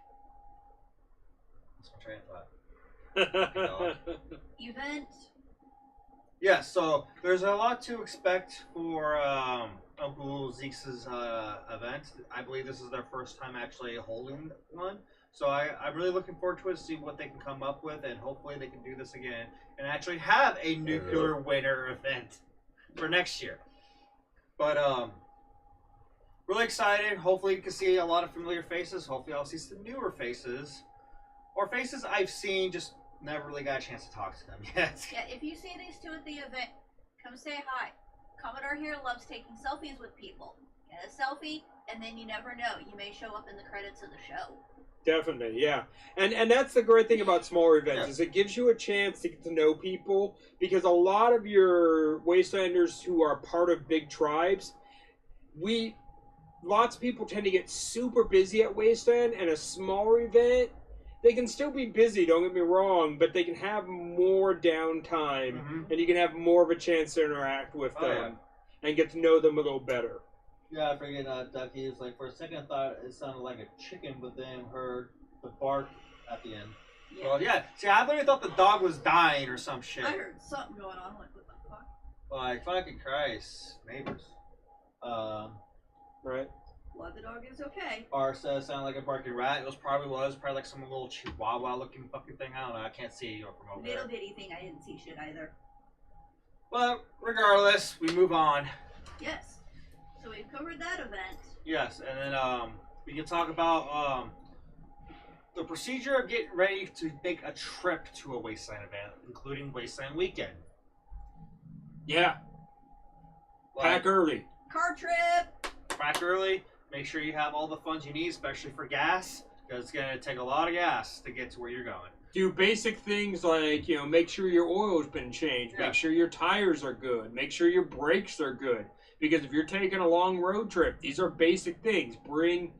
that's my train of thought. Event. Yeah, so there's a lot to expect for Uncle Zeke's event. I believe this is their first time actually holding one. So I'm really looking forward to it, see what they can come up with, and hopefully they can do this again and actually have a nuclear winter event for next year. But really excited. Hopefully you can see a lot of familiar faces. Hopefully I'll see some newer faces. Or faces I've seen, just never really got a chance to talk to them yet. Yeah, if you see these two at the event, come say hi. Commodore here loves taking selfies with people. Get a selfie, and then you never know. You may show up in the credits of the show. Definitely, yeah. And that's the great thing about smaller events, is it gives you a chance to get to know people, because a lot of your Wastelanders who are part of big tribes, lots of people tend to get super busy at Wasteland, and a smaller event, they can still be busy, don't get me wrong, but they can have more downtime, and you can have more of a chance to interact with them and get to know them a little better. Yeah, I forget Ducky was like, for a second I thought it sounded like a chicken, but then heard the bark at the end. Yeah. Well, yeah. See, I literally thought the dog was dying or some shit. I heard something going on. I'm like, what the fuck? Like, fucking Christ. Neighbors. Right. Well, the dog is okay. R says sounded like a barking rat. It probably like some little chihuahua looking fucking thing. I don't know. I can't see you from over there. Little bitty thing. I didn't see shit either. But regardless, we move on. Yes. So we've covered that event. Yes, and then we can talk about the procedure of getting ready to make a trip to a Wasteland event, including Wasteland Weekend. Yeah. Pack early. Car trip. Pack early. Make sure you have all the funds you need, especially for gas, because it's going to take a lot of gas to get to where you're going. Do basic things like, make sure your oil's been changed. Yeah. Make sure your tires are good. Make sure your brakes are good. Because if you're taking a long road trip, these are basic things. Bring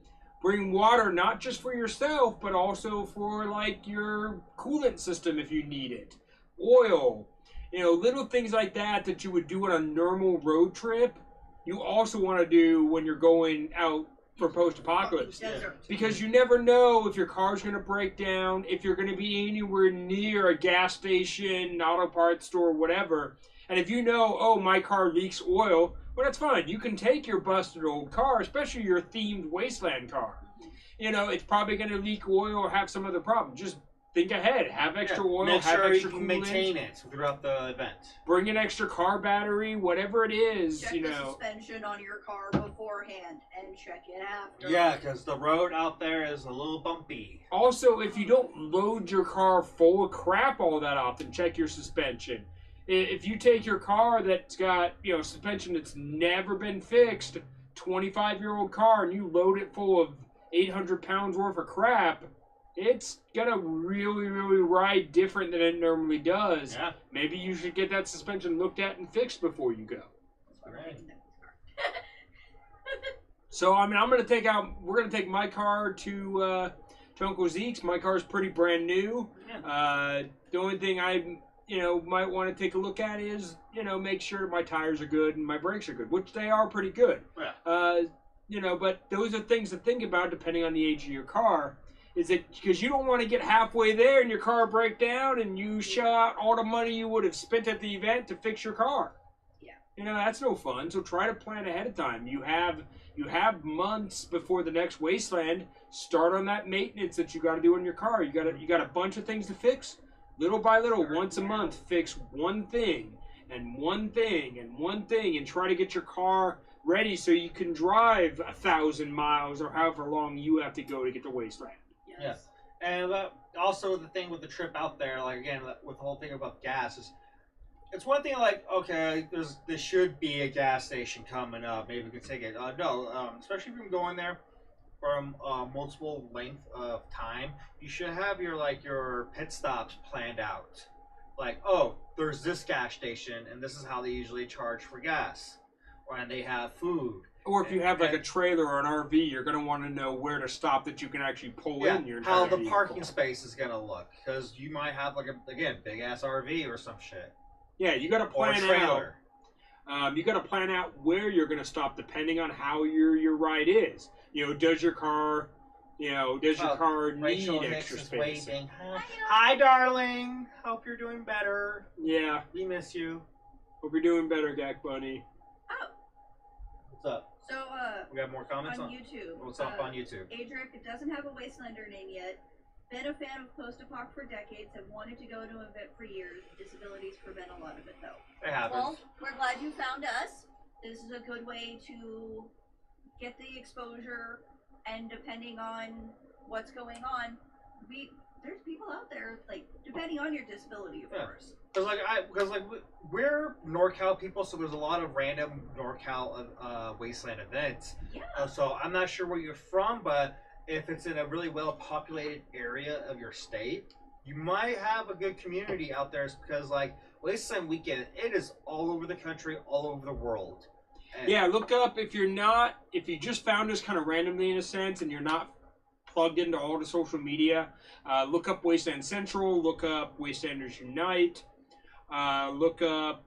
water, not just for yourself, but also for like your coolant system if you need it. Oil, little things like that you would do on a normal road trip. You also want to do when you're going out for post-apocalypse. Because you never know if your car's going to break down, if you're going to be anywhere near a gas station, auto parts store, whatever. And if you know, oh, my car leaks oil, well, that's fine. You can take your busted old car, especially your themed Wasteland car. It's probably going to leak oil or have some other problem. Just think ahead. Have extra oil. Make have sure extra you can coolant. maintain it throughout the event. Bring an extra car battery, whatever it is. Check the suspension on your car beforehand and check it after. Yeah, because the road out there is a little bumpy. Also, if you don't load your car full of crap all that often, check your suspension. If you take your car that's got, suspension that's never been fixed, 25-year-old car, and you load it full of 800 pounds worth of crap, it's gonna really, really ride different than it normally does. Yeah. Maybe you should get that suspension looked at and fixed before you go. Right. So, we're gonna take my car to Uncle Zeke's. My car's pretty brand new. Yeah. The only thing I might want to take a look at is, make sure my tires are good and my brakes are good, which they are pretty good. Yeah. But those are things to think about depending on the age of your car. Is it because you don't want to get halfway there and your car break down and you shell out all the money you would have spent at the event to fix your car? Yeah. That's no fun. So try to plan ahead of time. You have months before the next Wasteland. Start on that maintenance that you got to do on your car. You got a bunch of things to fix. Little by little, once a month, fix one thing and one thing and one thing, and try to get your car ready so you can drive 1,000 miles or however long you have to go to get to Wasteland. Yes. Yeah. And also the thing with the trip out there, like again, with the whole thing about gas is, it's one thing like, okay, there should be a gas station coming up. Maybe we could take it. No, especially if you're going there from multiple length of time, you should have your pit stops planned out. Like, oh, there's this gas station, and this is how they usually charge for gas, and they have food. Or if you have like a trailer or an RV, you're going to want to know where to stop that you can actually pull in your entire how the vehicle. parking space is going to look, because you might have like a big ass RV or some shit. Yeah, you got to Or a plan trailer. out. You got to plan out where you're going to stop, depending on how your ride is. You know, does your car, Rachel need Hicks extra is space? waving. Hi, darling. Hope you're doing better. Yeah, We miss you. hope you're doing better, Gak Bunny. Oh, What's up? so We got more comments on YouTube. What's up on YouTube? Adric doesn't have a Wastelander name yet. Been a fan of post-apoc for decades. Have wanted to go to an event for years. Disabilities prevent a lot of it, though. It happens. Well, we're glad you found us. This is a good way to get the exposure, and depending on what's going on, there's people out there, like, depending on your disability, of course. Because we're NorCal people, so there's a lot of random NorCal Wasteland events. Yeah. So I'm not sure where you're from, but if it's in a really well populated area of your state, you might have a good community out there, because like Wasteland Weekend, it is all over the country, all over the world. And Yeah, look up if you just found us kind of randomly in a sense, and you're not plugged into all the social media. Look up Wasteland Central. Look up Wastelanders Unite. Look up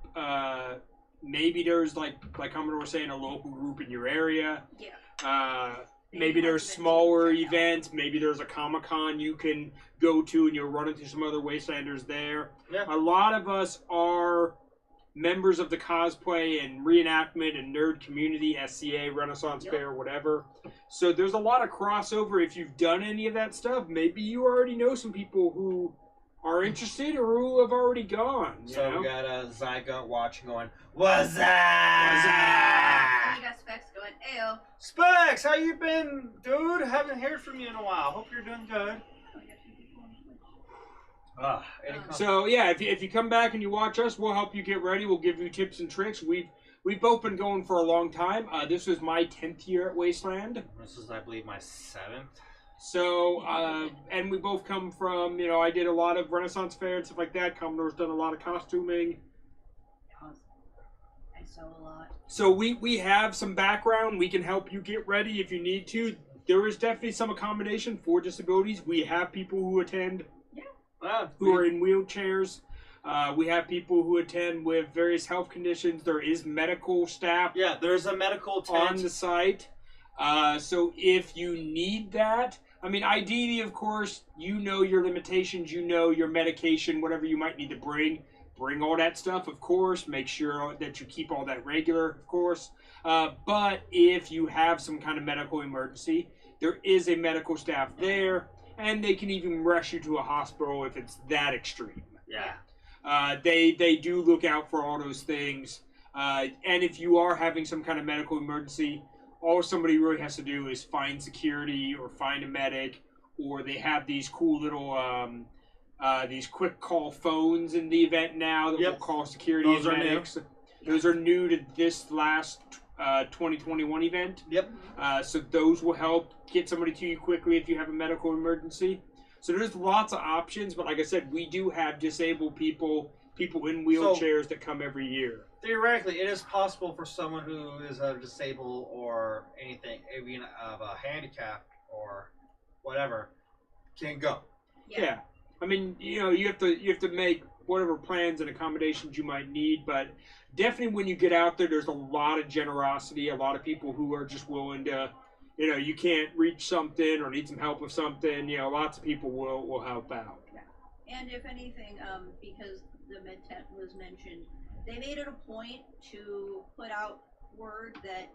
maybe there's like Commodore was saying, a local group in your area. Yeah. Maybe there's smaller events. Maybe there's a Comic-Con you can go to, and you'll run into some other Wastelanders there. Yeah. A lot of us are members of the cosplay and reenactment and nerd community, SCA, Renaissance Fair, whatever. So there's a lot of crossover. If you've done any of that stuff, maybe you already know some people who are interested or who have already gone. You know? we got a Zygote watching going, what's up? And you got Specs going, ayo. Specs, how you been, dude? Haven't heard from you in a while. Hope you're doing good. So yeah, if you come back and you watch us, we'll help you get ready. We'll give you tips and tricks. We've both been going for a long time. This was my 10th year at Wasteland. This is, I believe, my 7th. So and we both come from, I did a lot of Renaissance Fair and stuff like that. Commodore's done a lot of costuming. I sew a lot. So we have some background. We can help you get ready if you need to. There is definitely some accommodation for disabilities. We have people who attend who are in wheelchairs. We have people who attend with various health conditions. There is medical staff. Yeah, there's a medical tent on the site. So if you need that, I mean, ideally, of course, you know your limitations, you know your medication, whatever you might need to bring. Bring all that stuff, of course. Make sure that you keep all that regular, of course. But if you have some kind of medical emergency, there is a medical staff there, and they can even rush you to a hospital if it's that extreme. Yeah. They do look out for all those things. And if you are having some kind of medical emergency, all somebody really has to do is find security or find a medic, or they have these cool little these quick call phones in the event now that will call security Those and are medics. Those are new to this last 2021 event. Yep. So those will help get somebody to you quickly if you have a medical emergency. So there's lots of options, but like I said, we do have disabled people in wheelchairs that come every year. Theoretically, it is possible for someone who is disabled or anything, even of a handicap or whatever, can go. Yeah. I mean, you have to make whatever plans and accommodations you might need, but definitely when you get out there, there's a lot of generosity, a lot of people who are just willing to, you can't reach something or need some help with something, lots of people will help out. Yeah. And if anything, because the med tent was mentioned, they made it a point to put out word that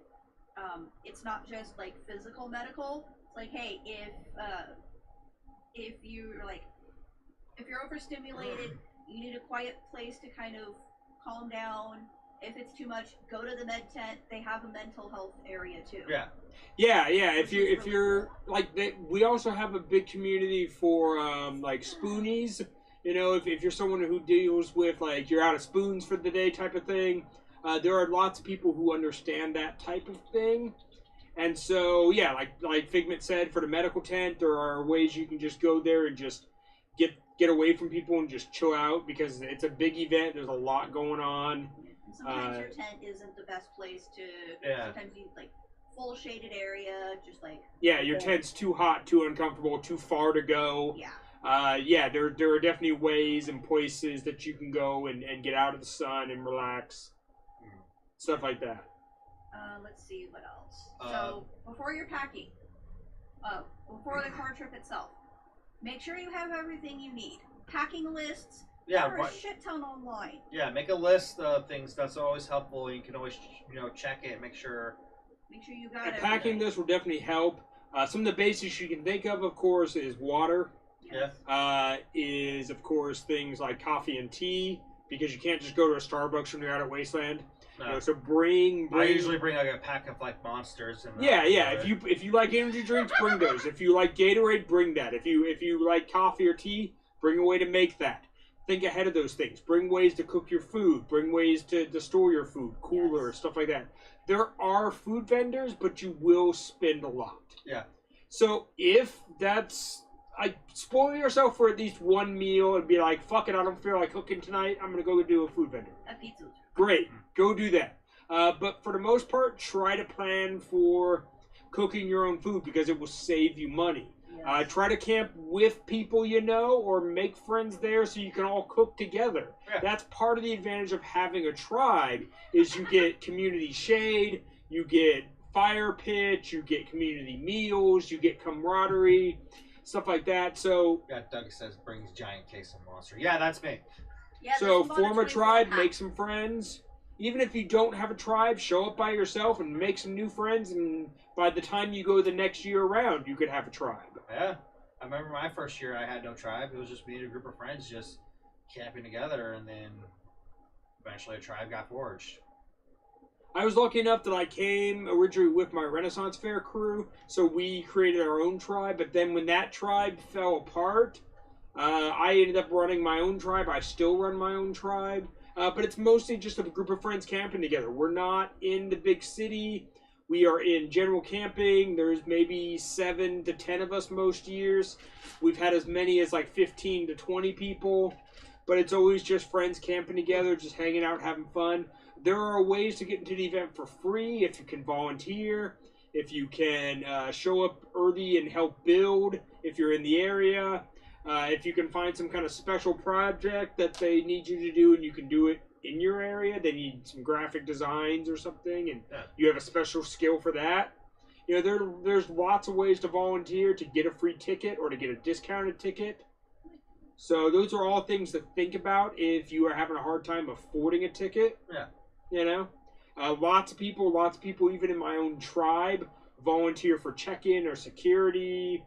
it's not just like physical medical. It's like, hey, if you're overstimulated, you need a quiet place to kind of calm down. If it's too much, go to the med tent. They have a mental health area too. Yeah. If you're like, we also have a big community for like spoonies. If you're someone who deals with like you're out of spoons for the day type of thing, there are lots of people who understand that type of thing. And so like Figment said, for the medical tent, there are ways you can just go there and just get away from people and just chill out, because it's a big event. There's a lot going on. Sometimes your tent isn't the best place to. Yeah. Sometimes you full shaded area, just like Yeah, your tent's too hot, too uncomfortable, too far to go. yeah. There are definitely ways and places that you can go and get out of the sun and relax. Stuff like that. Let's see what else. So before you're packing, before the car trip itself, make sure you have everything you need. Packing lists. Yeah, there are a shit ton online. Yeah, make a list of things. That's always helpful. You can always, check it. Make sure you got it. Packing this will definitely help. Some of the basics you can think of course, is water. Yeah. Is, of course, things like coffee and tea, because you can't just go to a Starbucks when you're out at Wasteland. No. So bring. I usually bring like a pack of like Monsters. And yeah. If you like energy drinks, bring those. If you like Gatorade, bring that. If you like coffee or tea, bring a way to make that. Think ahead of those things. Bring ways to cook your food. Bring ways to store your food, cooler, stuff like that. There are food vendors, but you will spend a lot. Yeah. So if that's, spoil yourself for at least one meal and be like, fuck it, I don't feel like cooking tonight. I'm gonna go do a food vendor. A pizza. Great, go do that. But for the most part, try to plan for cooking your own food because it will save you money. Try to camp with people you know or make friends there so you can all cook together. Yeah. That's part of the advantage of having a tribe is you get community shade, you get fire pits, you get community meals, you get camaraderie, stuff like that. So yeah, Doug says brings giant case of Monster. Yeah, that's me. Yeah, so form a tribe, make some friends. Even if you don't have a tribe, show up by yourself and make some new friends, and by the time you go the next year around, you could have a tribe. Yeah. I remember my first year I had no tribe. It was just me and a group of friends just camping together, and then eventually a tribe got forged. I was lucky enough that I came originally with my Renaissance Fair crew, so we created our own tribe, but then when that tribe fell apart, I ended up running my own tribe. I still run my own tribe. But it's mostly just a group of friends camping together. We're not in the big city. We are in general camping. There's maybe 7 to 10 of us most years. We've had as many as like 15 to 20 people. But it's always just friends camping together, just hanging out, having fun. There are ways to get into the event for free if you can volunteer, if you can show up early and help build if you're in the area. If you can find some kind of special project that they need you to do and you can do it in your area, they need some graphic designs or something, and you have a special skill for that. There's lots of ways to volunteer to get a free ticket or to get a discounted ticket. So those are all things to think about if you are having a hard time affording a ticket. Yeah. Lots of people, even in my own tribe, volunteer for check-in or security.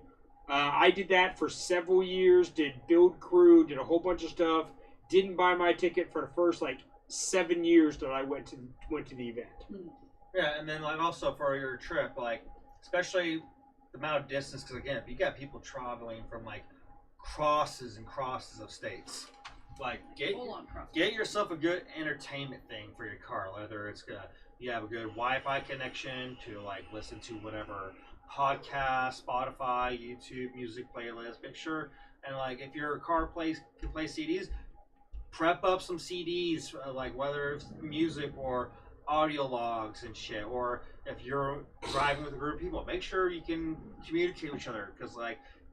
I did that for several years, did build crew, did a whole bunch of stuff. Didn't buy my ticket for the first 7 years that I went to the event. Yeah, and then also for your trip, especially the amount of distance, because again, if you got people traveling from crosses and crosses of states, get yourself a good entertainment thing for your car. Whether it's you have a good Wi-Fi connection to listen to whatever podcast, Spotify, YouTube, music playlist. Make sure, and if your car can play CDs, prep up some CDs, whether it's music or audio logs and shit. Or if you're driving with a group of people, make sure you can communicate with each other, because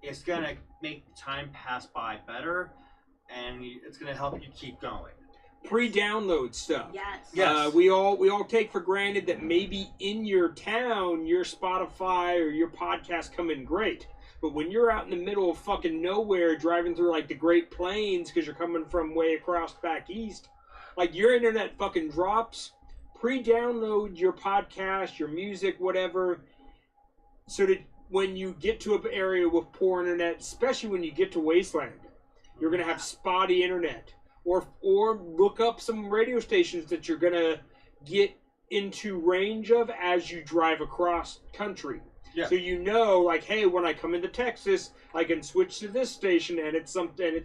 it's gonna make time pass by better, and it's gonna help you keep going. Pre-download stuff. Yes. We all take for granted that maybe in your town your Spotify or your podcast come in great, but when you're out in the middle of fucking nowhere driving through the Great Plains because you're coming from way across back east, your internet fucking drops. Pre-download your podcast, your music, whatever, so that when you get to an area with poor internet, especially when you get to Wasteland, you're gonna have spotty internet. Or look up some radio stations that you're going to get into range of as you drive across country. Yeah. So hey, when I come into Texas, I can switch to this station and it's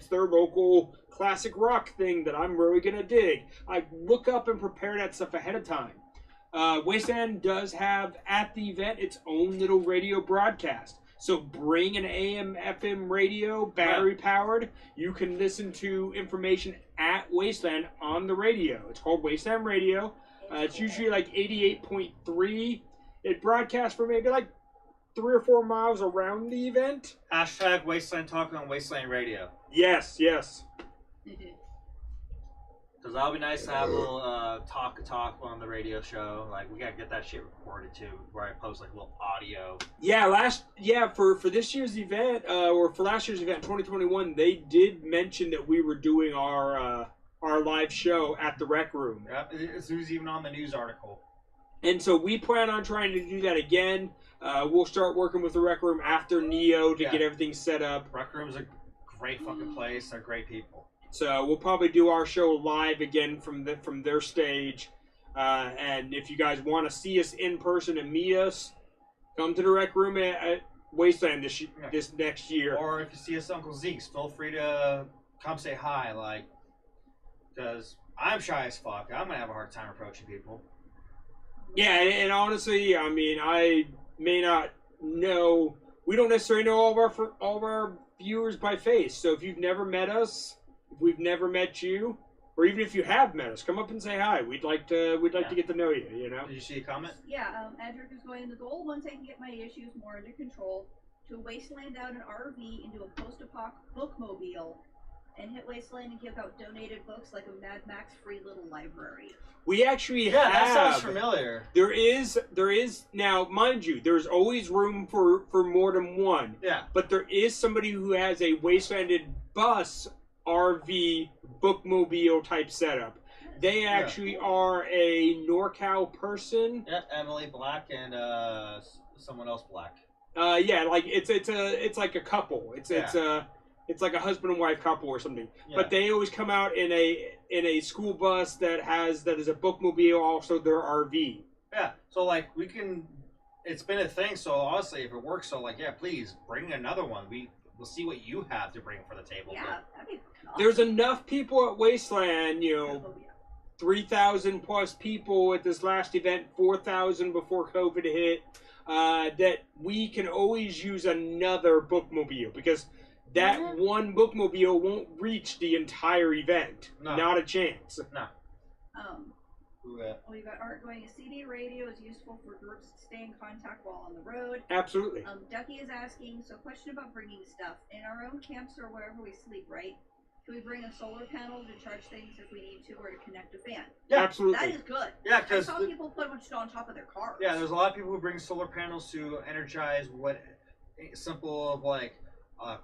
their local classic rock thing that I'm really going to dig. I look up and prepare that stuff ahead of time. Wasteland does have, at the event, its own little radio broadcast. So bring an AM, FM radio, battery powered. You can listen to information at Wasteland on the radio. It's called Wasteland Radio. It's usually 88.3. it broadcasts for maybe like 3 or 4 miles around the event. Hashtag Wasteland Talk on Wasteland Radio. Yes. Because that'll be nice to have a little talk on the radio show. Like, we gotta get that shit recorded too, where I post like a little audio. Yeah, for this year's event, or for last year's event, 2021, they did mention that we were doing our live show at the Rec Room. Yep, it was even on the news article. And so we plan on trying to do that again. We'll start working with the Rec Room after Neo to get everything set up. Rec Room's a great fucking place. They're great people. So we'll probably do our show live again from their stage. And if you guys want to see us in person and meet us, come to the Rec Room at Wasteland this next year. Or if you see us at Uncle Zeke's, feel free to come say hi. Like, because I'm shy as fuck. I'm gonna have a hard time approaching people. Yeah, and honestly, I mean, I may not know. We don't necessarily know all of our viewers by face. So if you've never met us, if we've never met you, or even if you have met us, come up and say hi. We'd like to get to know you. You know. Did you see a comment? Yeah, Edric is going. The goal, once I can get my issues more under control, to wasteland out an RV into a post-apoc bookmobile, and hit Wasteland and give out donated books like a Mad Max free little library. We actually have. That sounds familiar. There is now, mind you, there's always room for more than one. Yeah. But there is somebody who has a Wastelanded bus RV bookmobile type setup. They actually are a NorCal person. Yeah, Emily Black and someone else Black. Yeah, like it's like a couple. It's like a husband and wife couple or something. Yeah. But they always come out in a school bus that is a bookmobile, also their RV. Yeah. So like it's been a thing. So honestly, if it works, so like please bring another one. We'll see what you have to bring for the table. Yeah, that'd be awesome. There's enough people at Wasteland, 3,000 plus people at this last event, 4,000 before COVID hit, that we can always use another bookmobile because that one bookmobile won't reach the entire event. No. Not a chance. No. We've got Art going. A CD radio is useful for groups to stay in contact while on the road. Absolutely. Ducky is asking, so question about bringing stuff. In our own camps or wherever we sleep, right? Can we bring a solar panel to charge things if we need to, or to connect a fan? Yeah, absolutely. That is good. Yeah, because I saw people put them on top of their cars. Yeah, there's a lot of people who bring solar panels to energize simple of like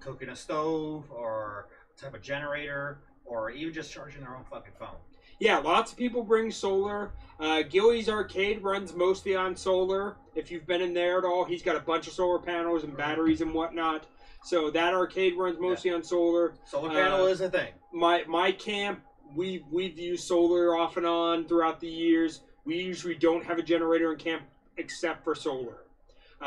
cooking a stove or type of generator, or even just charging their own fucking phone. Yeah, lots of people bring solar. Gilly's Arcade runs mostly on solar. If you've been in there at all, he's got a bunch of solar panels and batteries and whatnot. So that arcade runs mostly on solar. Solar panel is a thing. My camp, we've used solar off and on throughout the years. We usually don't have a generator in camp except for solar.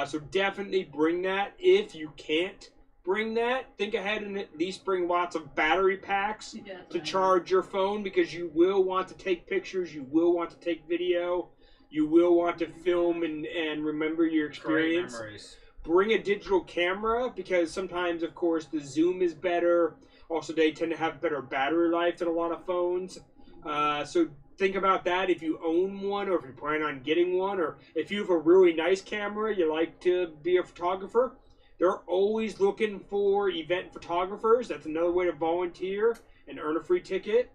So definitely bring that. If you can't bring that, think ahead and at least bring lots of battery packs to charge your phone, because you will want to take pictures, you will want to take video, you will want to film and remember your experience. Great memories. Bring a digital camera, because sometimes, of course, the zoom is better. Also, they tend to have better battery life than a lot of phones. So think about that if you own one, or if you plan on getting one, or if you have a really nice camera, you like to be a photographer. They're always looking for event photographers. That's another way to volunteer and earn a free ticket.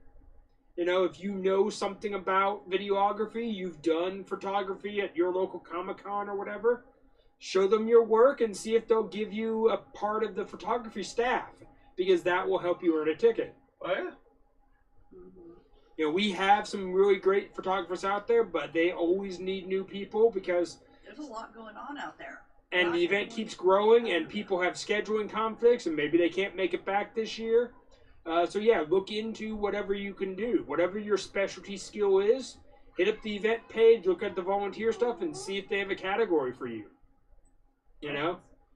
If you know something about videography, you've done photography at your local Comic-Con or whatever, show them your work and see if they'll give you a part of the photography staff, because that will help you earn a ticket. Oh, yeah? Mm-hmm. We have some really great photographers out there, but they always need new people because there's a lot going on out there. And the event keeps growing, and people have scheduling conflicts, and maybe they can't make it back this year. So yeah, look into whatever you can do. Whatever your specialty skill is, hit up the event page, look at the volunteer stuff, and see if they have a category for you.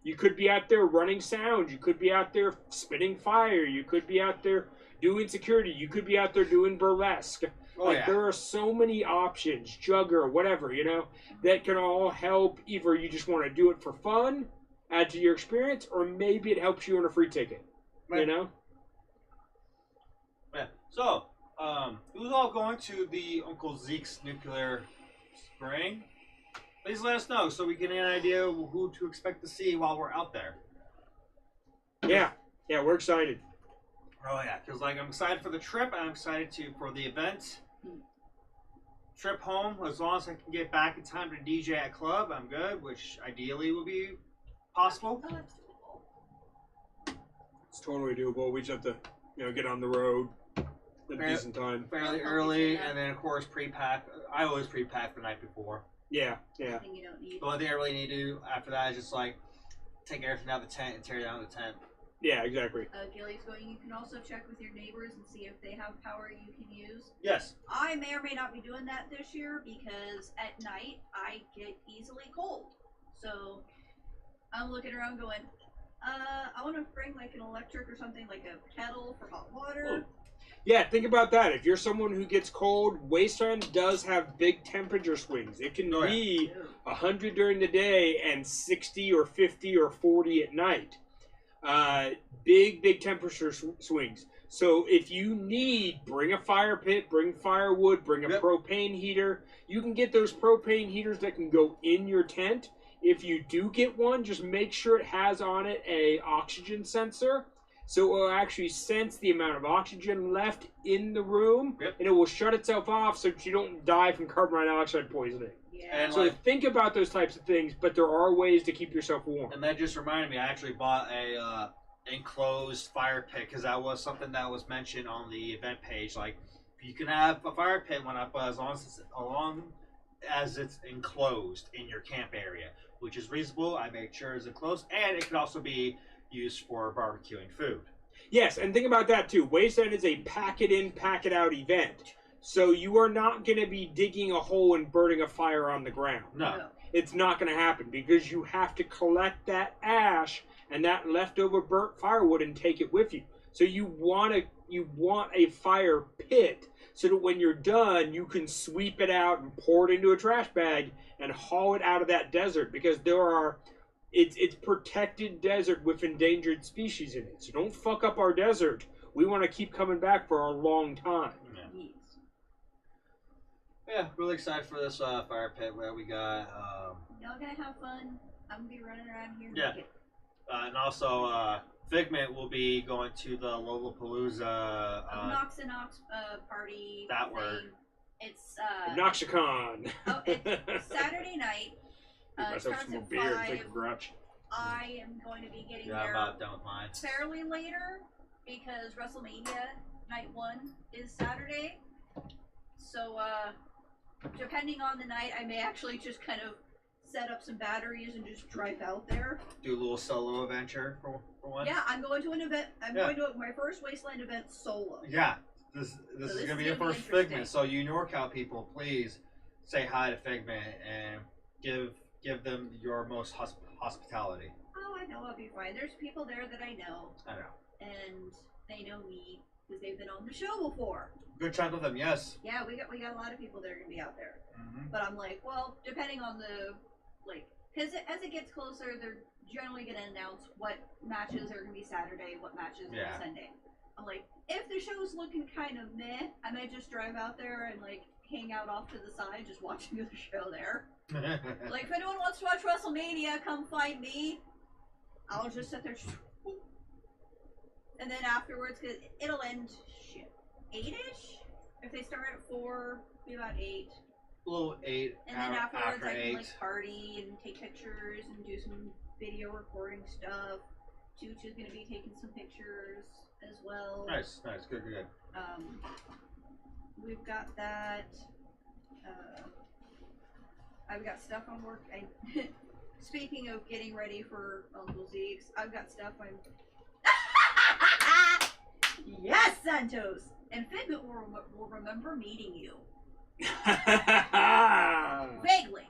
You could be out there running sound. You could be out there spitting fire. You could be out there doing security. You could be out there doing burlesque. There are so many options, jugger, whatever, that can all help. Either you just want to do it for fun, add to your experience, or maybe it helps you earn a free ticket, Yeah. So, who's all going to the Uncle Zeke's nuclear spring? please let us know so we can get an idea of who to expect to see while we're out there. Yeah, we're excited. Oh yeah, because like I'm excited for the trip. I'm excited for the event. Trip home, as long as I can get back in time to DJ at club, I'm good. Which ideally would be possible. Oh, that's doable. It's totally doable. We just have to, get on the road at a decent time. Fairly early, and then of course pre-pack. I always pre-pack the night before. Yeah. Anything you don't need. The only thing I really need to do after that is just like take everything out of the tent and tear down the tent. Yeah, exactly. Gilly's going, you can also check with your neighbors and see if they have power you can use. Yes. I may or may not be doing that this year because at night I get easily cold. So I'm looking around going, I want to bring like an electric or something, like a kettle for hot water. Yeah, think about that. If you're someone who gets cold, Wasteland does have big temperature swings. It can be 100 during the day and 60 or 50 or 40 at night. Big temperature swings. So if you need, bring a fire pit, bring firewood, bring a propane heater. You can get those propane heaters that can go in your tent. If you do get one, just make sure it has on it a oxygen sensor. So it will actually sense the amount of oxygen left in the room, and it will shut itself off so that you don't die from carbon monoxide poisoning. Yeah. And so think about those types of things, but there are ways to keep yourself warm. And that just reminded me, I actually bought a enclosed fire pit because that was something that was mentioned on the event page. Like, you can have a fire pit when up as long as it's enclosed in your camp area, which is reasonable. I made sure it's enclosed, and it could also be used for barbecuing food. Yes, and think about that too. Wasteland is a pack it in, pack it out event. So you are not going to be digging a hole and burning a fire on the ground. No. It's not going to happen because you have to collect that ash and that leftover burnt firewood and take it with you. So you want a fire pit so that when you're done, you can sweep it out and pour it into a trash bag and haul it out of that desert because it's protected desert with endangered species in it. So don't fuck up our desert. We want to keep coming back for a long time. Yeah, really excited for this fire pit where we got. Y'all gonna have fun. I'm gonna be running around here. Yeah. And also, Figment will be going to the Lollapalooza. Nox and Ox party. That thing. word. It's Noxicon. It's Saturday night. Myself Starts some more at beer and 5. take a grouch. I am going to be getting Yeah, there about done with mine. fairly later because WrestleMania night 1 is Saturday. So, depending on the night, I may actually just kind of set up some batteries and just drive out there. Do a little solo adventure for once. Yeah, I'm going to an event. I'm going to my first Wasteland event solo. Yeah, this is going to be your first Figment. So you NorCal people, please say hi to Figment and give them your most hospitality. Oh, I know I'll be fine. There's people there that I know. I know. And they know me because they've been on the show before. Good chunk of them, yes. Yeah, we got a lot of people that are gonna be out there. Mm-hmm. But I'm like, well, depending on the because as it gets closer, they're generally gonna announce what matches are gonna be Saturday, what matches are gonna be Sunday. I'm like, if the show's looking kind of meh, I might just drive out there and like hang out off to the side, just watching the show there. Like, if anyone wants to watch WrestleMania, come find me. I'll just sit there. And then afterwards, because it'll end, 8-ish? If they start at 4, be about 8. A little 8. And then afterwards, I can, 8. like, party and take pictures and do some video recording stuff. Chooch is going to be taking some pictures as well. Nice. Good. We've got that. I've got stuff on work. Speaking of getting ready for Uncle Zeke's, I've got stuff I'm... Yes, Santos! And Figment will remember meeting you. Vaguely.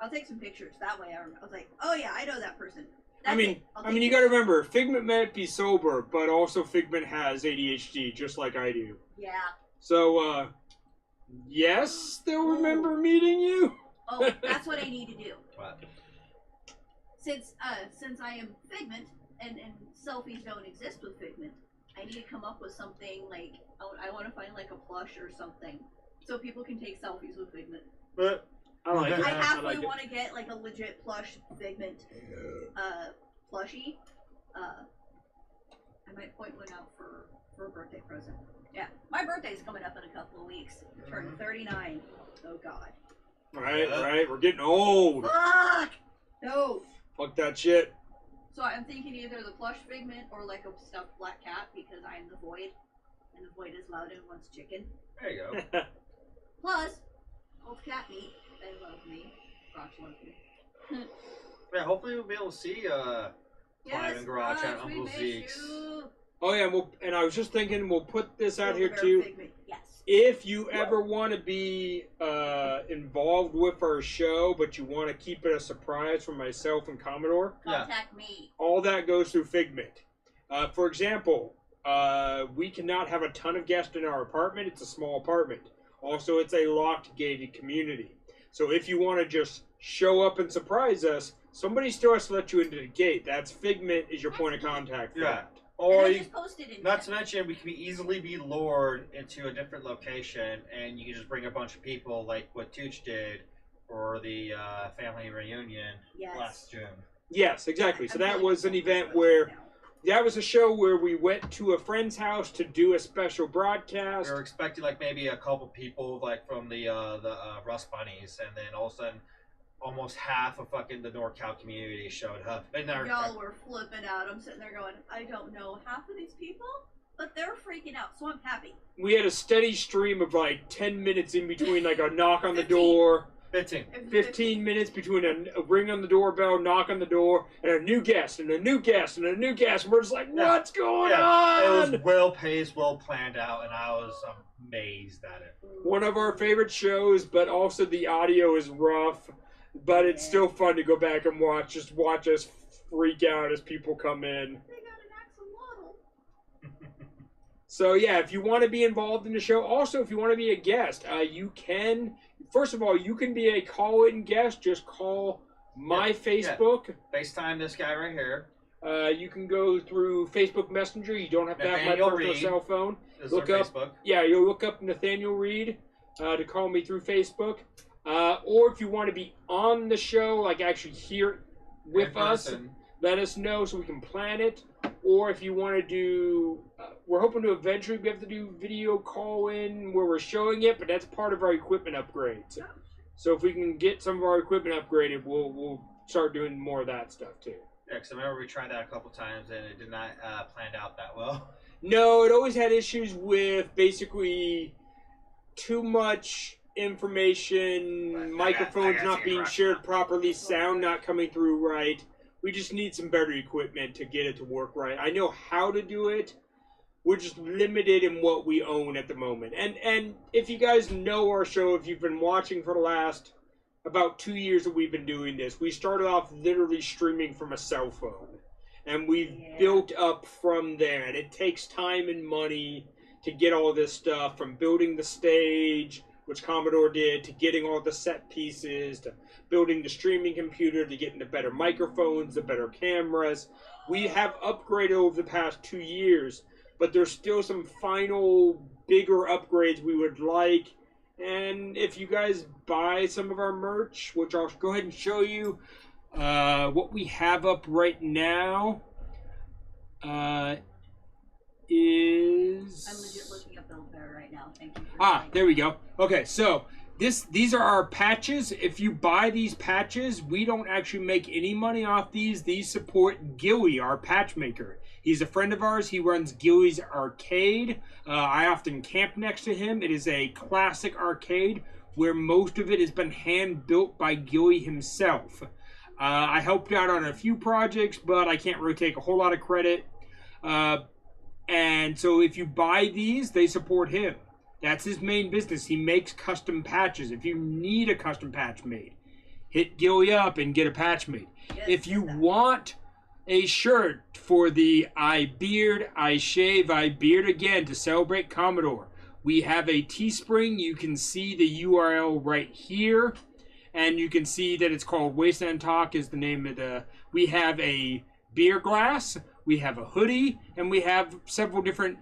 I'll take some pictures. That way I was like, oh yeah, I know that person. That's you gotta remember, Figment might be sober, but also Figment has ADHD, just like I do. Yeah. So, yes, they'll remember meeting you. Oh, that's what I need to do. What? Since I am Figment, and selfies don't exist with Figment, I need to come up with something like, I want to find like a plush or something, so people can take selfies with Figment. But I like it. I halfway like it. want to get like a legit plush Figment plushie. I might point one out for a birthday present. Yeah, my birthday's coming up in a couple of weeks. I'm turning 39. Oh God. Right. We're getting old. Fuck! No. Fuck that shit. So I'm thinking either the plush Figment or like a stuffed black cat because I am the void. And the void is loud and wants chicken. There you go. Plus, old cat meat. They love me. Rocks love me. Yeah, hopefully we'll be able to see Clive and Garage at Rocks, we Uncle miss Zeke's. you. Oh yeah, and I was just thinking we'll put this out here Build-A-Bear too. Figment. Yes. If you ever want to be involved with our show, but you want to keep it a surprise for myself and Commodore, Contact me. all that goes through Figment. For example, we cannot have a ton of guests in our apartment. It's a small apartment. Also, it's a locked, gated community. So if you want to just show up and surprise us, somebody still has to let you into the gate. That's Figment is your point of contact for Yeah. that. Or And I you, just posted in not chat. to mention, we can easily be lured into a different location, and you can just bring a bunch of people, like what Tooch did for the family reunion Yes. last June. Yes, exactly. So I'm that really was an excited event about where... it now. That was a show where we went to a friend's house to do a special broadcast. We were expecting like maybe a couple people like from the Rust Bunnies, and then all of a sudden, almost half of fucking the NorCal community showed up. And they're Y'all were flipping out. I'm sitting there going, I don't know half of these people, but they're freaking out, so I'm happy. We had a steady stream of like 10 minutes in between, like a knock on the 15. door, 15. 15 minutes between a ring on the doorbell, knock on the door, and a new guest, and a new guest, and a new guest. And we're just like, what's going on? It was well paced, well planned out, and I was amazed at it. One of our favorite shows, but also the audio is rough, but it's still fun to go back and watch. Just watch us freak out as people come in. They got an axolotl. So yeah, if you want to be involved in the show, also if you want to be a guest, you can. First of all, you can be a call-in guest. Just call my Facebook. FaceTime this guy right here. You can go through Facebook Messenger. You don't have to have my Nathaniel personal Reed. cell phone. This Look is our up- Facebook. Yeah, you'll look up Nathaniel Reed to call me through Facebook. Or if you want to be on the show, like actually here with In us, person. let us know so we can plan it. Or if you want to do, we're hoping to eventually be able to do video call-in where we're showing it, but that's part of our equipment upgrades. So if we can get some of our equipment upgraded, we'll start doing more of that stuff too. Yeah, because I remember we tried that a couple times and it did not plan out that well. No, it always had issues with basically too much information, Right. microphones I got not you, being right. shared properly, sound not coming through right. We just need some better equipment to get it to work right. I know how to do it. We're just limited in what we own at the moment. And if you guys know our show, if you've been watching for the last about 2 years that we've been doing this, we started off literally streaming from a cell phone. And we've built up from there. And it takes time and money to get all this stuff, from building the stage, which Commodore did, to getting all the set pieces, to building the streaming computer, to getting the better microphones, the better cameras. We have upgraded over the past 2 years, but there's still some final bigger upgrades we would like. And if you guys buy some of our merch, which I'll go ahead and show you, what we have up right now is... I'm legit looking up Build-A-Bear right now. Thank you for saying there we go. Okay, so these are our patches. If you buy these patches, we don't actually make any money off these. These support Gilly, our patch maker. He's a friend of ours. He runs Gilly's Arcade. I often camp next to him. It is a classic arcade where most of it has been hand-built by Gilly himself. I helped out on a few projects, but I can't really take a whole lot of credit. And so if you buy these, they support him. That's his main business. He makes custom patches. If you need a custom patch made, hit Gilly up and get a patch made. Yes, If you that. want a shirt for the I beard, I shave, I beard again to celebrate Commodore, we have a Teespring. You can see the URL right here. And you can see that it's called Wasteland Talk is the name of the... We have a beer glass, we have a hoodie, and we have several different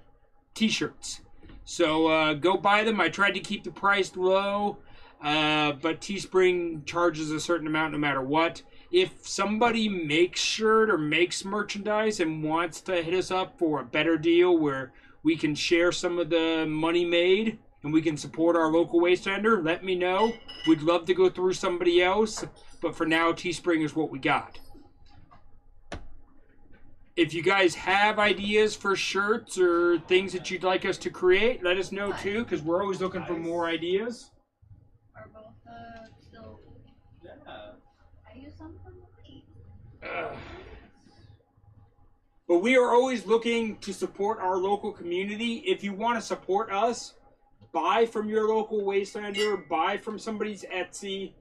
t-shirts. So go buy them. I tried to keep the price low. but Teespring charges a certain amount no matter what. If somebody makes shirt or makes merchandise and wants to hit us up for a better deal where we can share some of the money made and we can support our local wastelander, let me know. We'd love to go through somebody else, but for now, Teespring is what we got. If you guys have ideas for shirts or things that you'd like us to create, let us know too, because we're always looking for more ideas. Are both still? Yeah. I use some from the But we are always looking to support our local community. If you want to support us, buy from your local wastelander, buy from somebody's Etsy.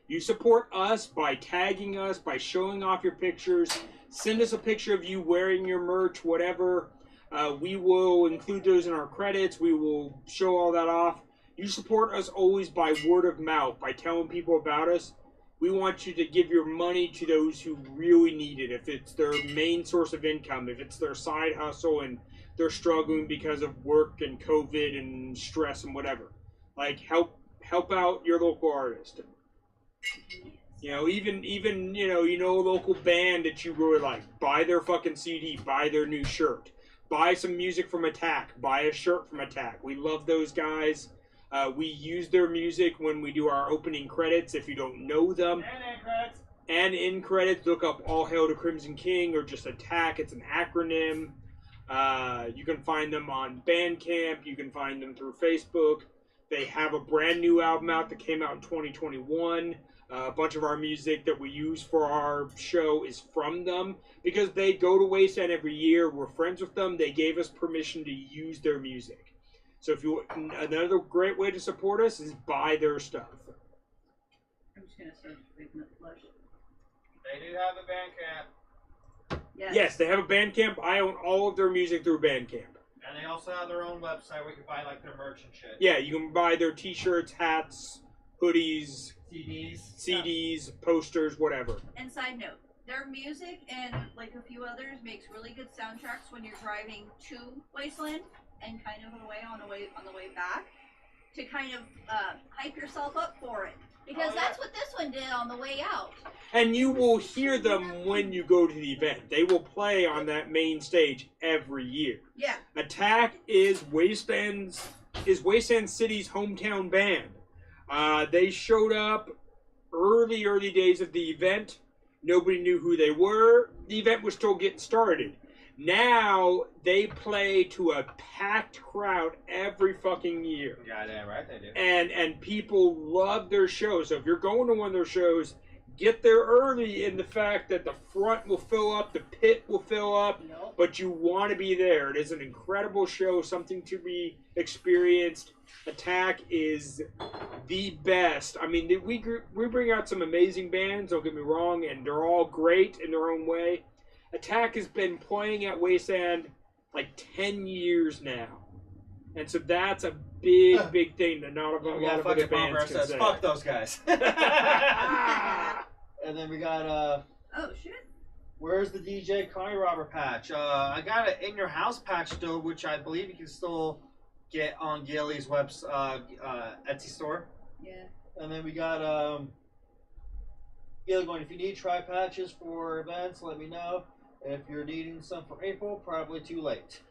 You support us by tagging us, by showing off your pictures. Send us a picture of you wearing your merch, whatever. We will include those in our credits. We will show all that off. You support us always by word of mouth, by telling people about us. We want you to give your money to those who really need it. If it's their main source of income, if it's their side hustle and they're struggling because of work and COVID and stress and whatever. Like, help out your local artist. You know, even a local band that you really like. Buy their fucking CD. Buy their new shirt. Buy some music from Attack. Buy a shirt from Attack. We love those guys. We use their music when we do our opening credits. If you don't know them. And in credits, look up All Hail the Crimson King or just Attack. It's an acronym. You can find them on Bandcamp. You can find them through Facebook. They have a brand new album out that came out in 2021. A bunch of our music that we use for our show is from them because they go to Wasteland every year. We're friends with them. They gave us permission to use their music. So if you another great way to support us is buy their stuff. I'm just gonna search Pigment Flush. They do have a Bandcamp. Yes, they have a Bandcamp. I own all of their music through Bandcamp. And they also have their own website where you can buy like their merch and shit. Yeah, you can buy their t-shirts, hats, hoodies, CDs, posters, whatever. And side note, their music and like a few others makes really good soundtracks when you're driving to Wasteland and kind of on the way back to kind of hype yourself up for it. Because that's what this one did on the way out. And you will hear them when you go to the event. They will play on that main stage every year. Yeah. Attack is Wasteland City's hometown band. They showed up early days of the event. Nobody knew who they were. The event was still getting started. Now they play to a packed crowd every fucking year. Yeah, damn right they do. And people love their shows. So if you're going to one of their shows, get there early in the fact that the front will fill up, the pit will fill up, but you want to be there. It is an incredible show, something to be experienced. Attack is the best. I mean, we bring out some amazing bands, don't get me wrong, and they're all great in their own way. Attack has been playing at Wasteland like 10 years now. And so that's a big thing that not a lot of other bands can says, say. fuck those guys. And then we got, oh, shit. Where's the DJ Connie Robber patch? I got an In Your House patch still, which I believe you can still get on Gailey's Etsy store. Yeah. And then we got, Gailey going, if you need try patches for events, let me know. If you're needing some for April, probably too late.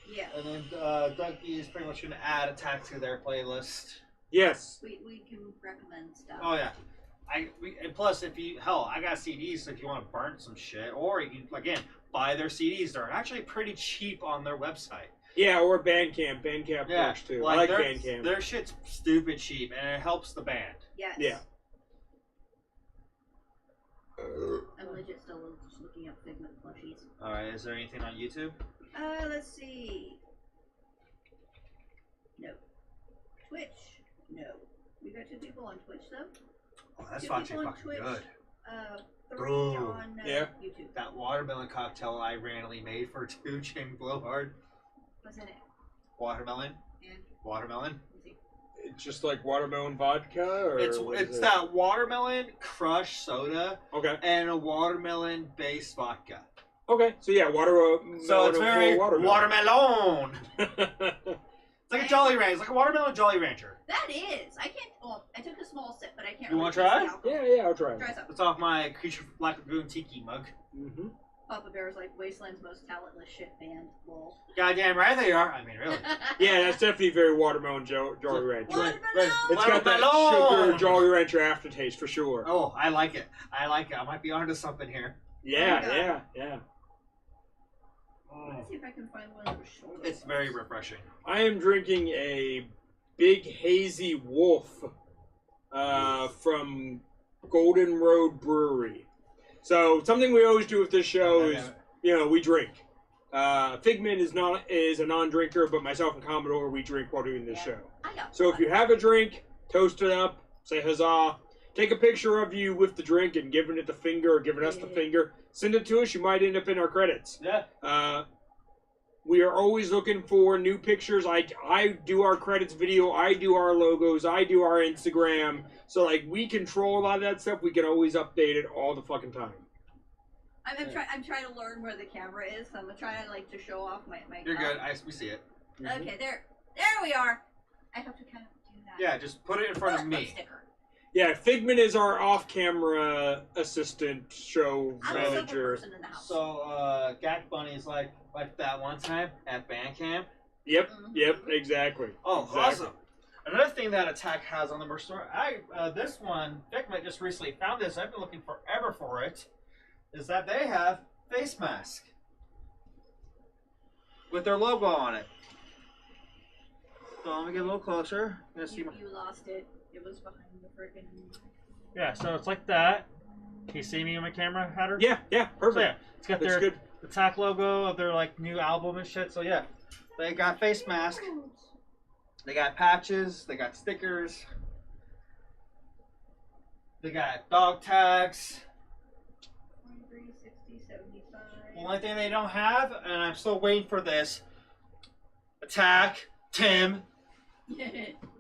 Yeah. And then Dougie is pretty much going to add Attack to their playlist. Yes. We can recommend stuff. Oh, yeah. And plus, I got CDs, so if you want to burn some shit, or you can, again, buy their CDs. They're actually pretty cheap on their website. Yeah, or Bandcamp. Bandcamp works too. I like Bandcamp. Their shit's stupid cheap, and it helps the band. Yes. Yeah. I'm legit still just looking up Pigment plushies. Alright, is there anything on YouTube? Let's see. No. Twitch? No. We got 2 people on Twitch, though. Oh, that's 2 people on fucking Twitch, good. 3 Ooh. on Yeah. YouTube. That watermelon cocktail I randomly made for Tooch and Blowhard. What's in it? Watermelon. And? Watermelon. Let's see. It's just like watermelon vodka, or It's that watermelon crushed soda okay. and a watermelon based vodka. Okay, so yeah, watermelon. So it's very watermelon. watermelon. It's like a Jolly Rancher. It's like a watermelon Jolly Rancher. That is. I can't. Well, I took a small sip, but I can't. You really wanna taste try? the alcohol. Yeah, I'll try it. Try some. It's off my Creature from Black Lagoon Tiki mug. Mm-hmm. Papa Bear's like Wasteland's most talentless shit band. Lol. Goddamn right they are. I mean, really. Yeah, that's definitely very watermelon Jolly Rancher. Watermelon! It's got that Watermelon! sugar Jolly Rancher aftertaste for sure. Oh, I like it. I like it. I might be onto something here. Yeah. Let's see if I can find one of those shoulders. It's very refreshing. I am drinking a Big Hazy Wolf from Golden Road Brewery. So something we always do with this show is, we drink. Figment is a non-drinker, but myself and Commodore, we drink while doing this show. So if you have a drink, toast it up, say huzzah, take a picture of you with the drink and giving it the finger or giving us the finger. Send it to us. You might end up in our credits. Yeah. We are always looking for new pictures. I do our credits video. I do our logos. I do our Instagram. So, we control a lot of that stuff. We can always update it all the fucking time. I'm trying to learn where the camera is. So I'm trying to show off my. You're good. We see it. Okay, there we are. I have to kind of do that. Yeah, just put it in front of me. Sticker. Yeah, Figment is our off-camera assistant show manager. Person in the house. So, Gak Bunny's like that one time at band camp. Yep, exactly. Oh, exactly. Awesome. Another thing that Attack has on the merch store, this one, Figment just recently found this. I've been looking forever for it. Is that they have face mask with their logo on it. So let me get a little closer. You lost it. It was behind the freaking. Yeah, so it's like that. Can you see me on my camera, Hatter? Yeah, perfect. So, yeah, it's got That's their good. Attack logo of their new album and shit. So yeah, they got face mask. They got patches. They got stickers. They got dog tags. 23, 60, 75. The only thing they don't have, and I'm still waiting for this, Attack, Tim,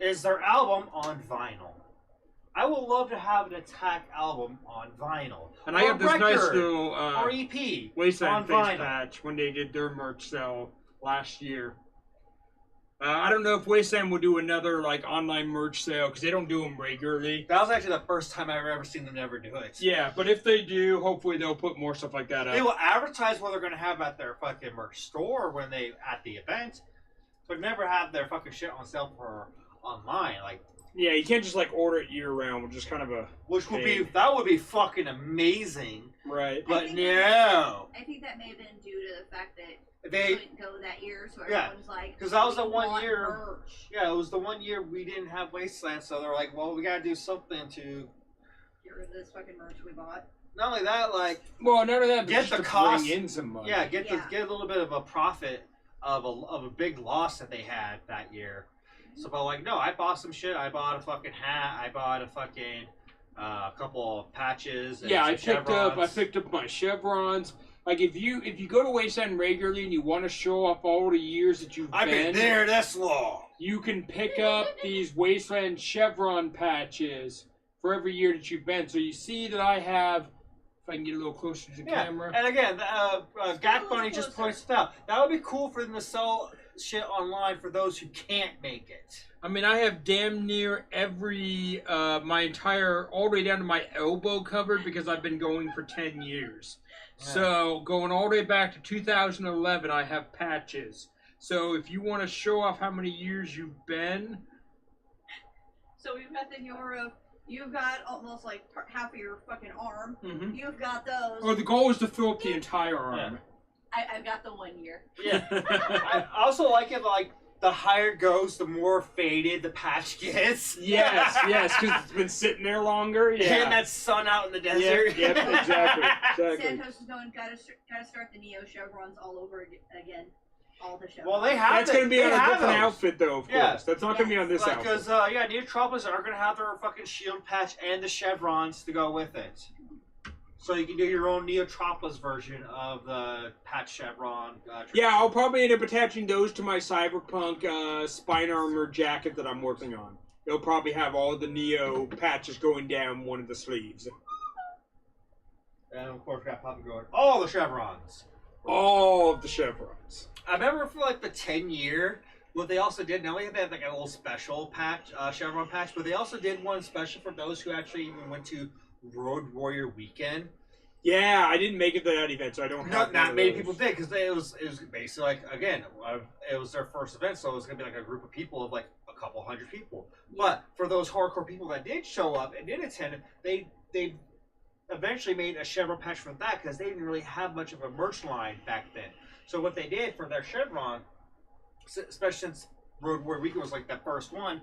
is their album on vinyl. I would love to have an Attack album on vinyl. And I have this nice little or EP Wasteland on face vinyl. patch when they did their merch sale last year. I don't know if Wasteland will do another online merch sale because they don't do them regularly. That was actually the first time I've ever seen them never do it. Yeah, but if they do, hopefully they'll put more stuff like that up. They will advertise what they're going to have at their fucking merch store when they at the event, but never have their fucking shit on sale for online. Yeah, you can't just order it year round, which is kind of a which would that would be fucking amazing. Right. But no. I think that may have been due to the fact that they couldn't go that year, so everyone's like, because that was the one want year. merch. Yeah, it was the one year we didn't have Wasteland, so they're like, well, we gotta do something to get rid of this fucking merch we bought. not only that, well, none of that, but get just the to cost, bring in some money. Yeah, get a little bit of a profit of a big loss that they had that year. So, but no, I bought some shit. I bought a fucking hat. I bought a fucking couple of patches. And yeah, some I chevrons. picked up my chevrons. If you go to Wasteland regularly and you want to show off all the years that you've I've been there this long. You can pick up these Wasteland chevron patches for every year that you've been. So you see that I have. If I can get a little closer to the camera. And again, Gak Bunny just points it out. That would be cool for them to sell shit online for those who can't make it. I mean, I have damn near every, my entire, all the way down to my elbow covered because I've been going for 10 years. Yeah. So, going all the way back to 2011, I have patches. So, if you want to show off how many years you've been. So, we've got you've got almost half of your fucking arm. Mm-hmm. You've got those. Oh, the goal is to fill up the entire arm. Yeah. I've got the 1 year. Yeah. I also like it the higher it goes, the more faded the patch gets. Yes, because it's been sitting there longer. Yeah. Getting that sun out in the desert. Yep, exactly. Santos is going, gotta start the Neo chevrons all over again. All the chevrons. Well, they have That's going to be on a different outfit, though, of course. That's not going to be on this outfit. Because, Neotropolis are going to have their fucking shield patch and the chevrons to go with it. So you can do your own Neotropolis version of the patch chevron. Yeah, I'll probably end up attaching those to my Cyberpunk spine armor jacket that I'm working on. It'll probably have all the Neo patches going down one of the sleeves. And of course, we got Papa going, all the chevrons. All of the chevrons. I remember for the 10-year What they also did, not only did they have like a little special patch, Chevron patch, but they also did one special for those who actually even went to Road Warrior Weekend. Yeah, I didn't make it to that event, so I don't have. Not many people did because it was basically like again, it was their first event, so it was gonna be like a group of people of like a couple hundred people. But for those hardcore people that did show up and did attend, they eventually made a Chevron patch for that because they didn't really have much of a merch line back then. So what they did for their Chevron, especially since Road Warrior Weekend was like that first one,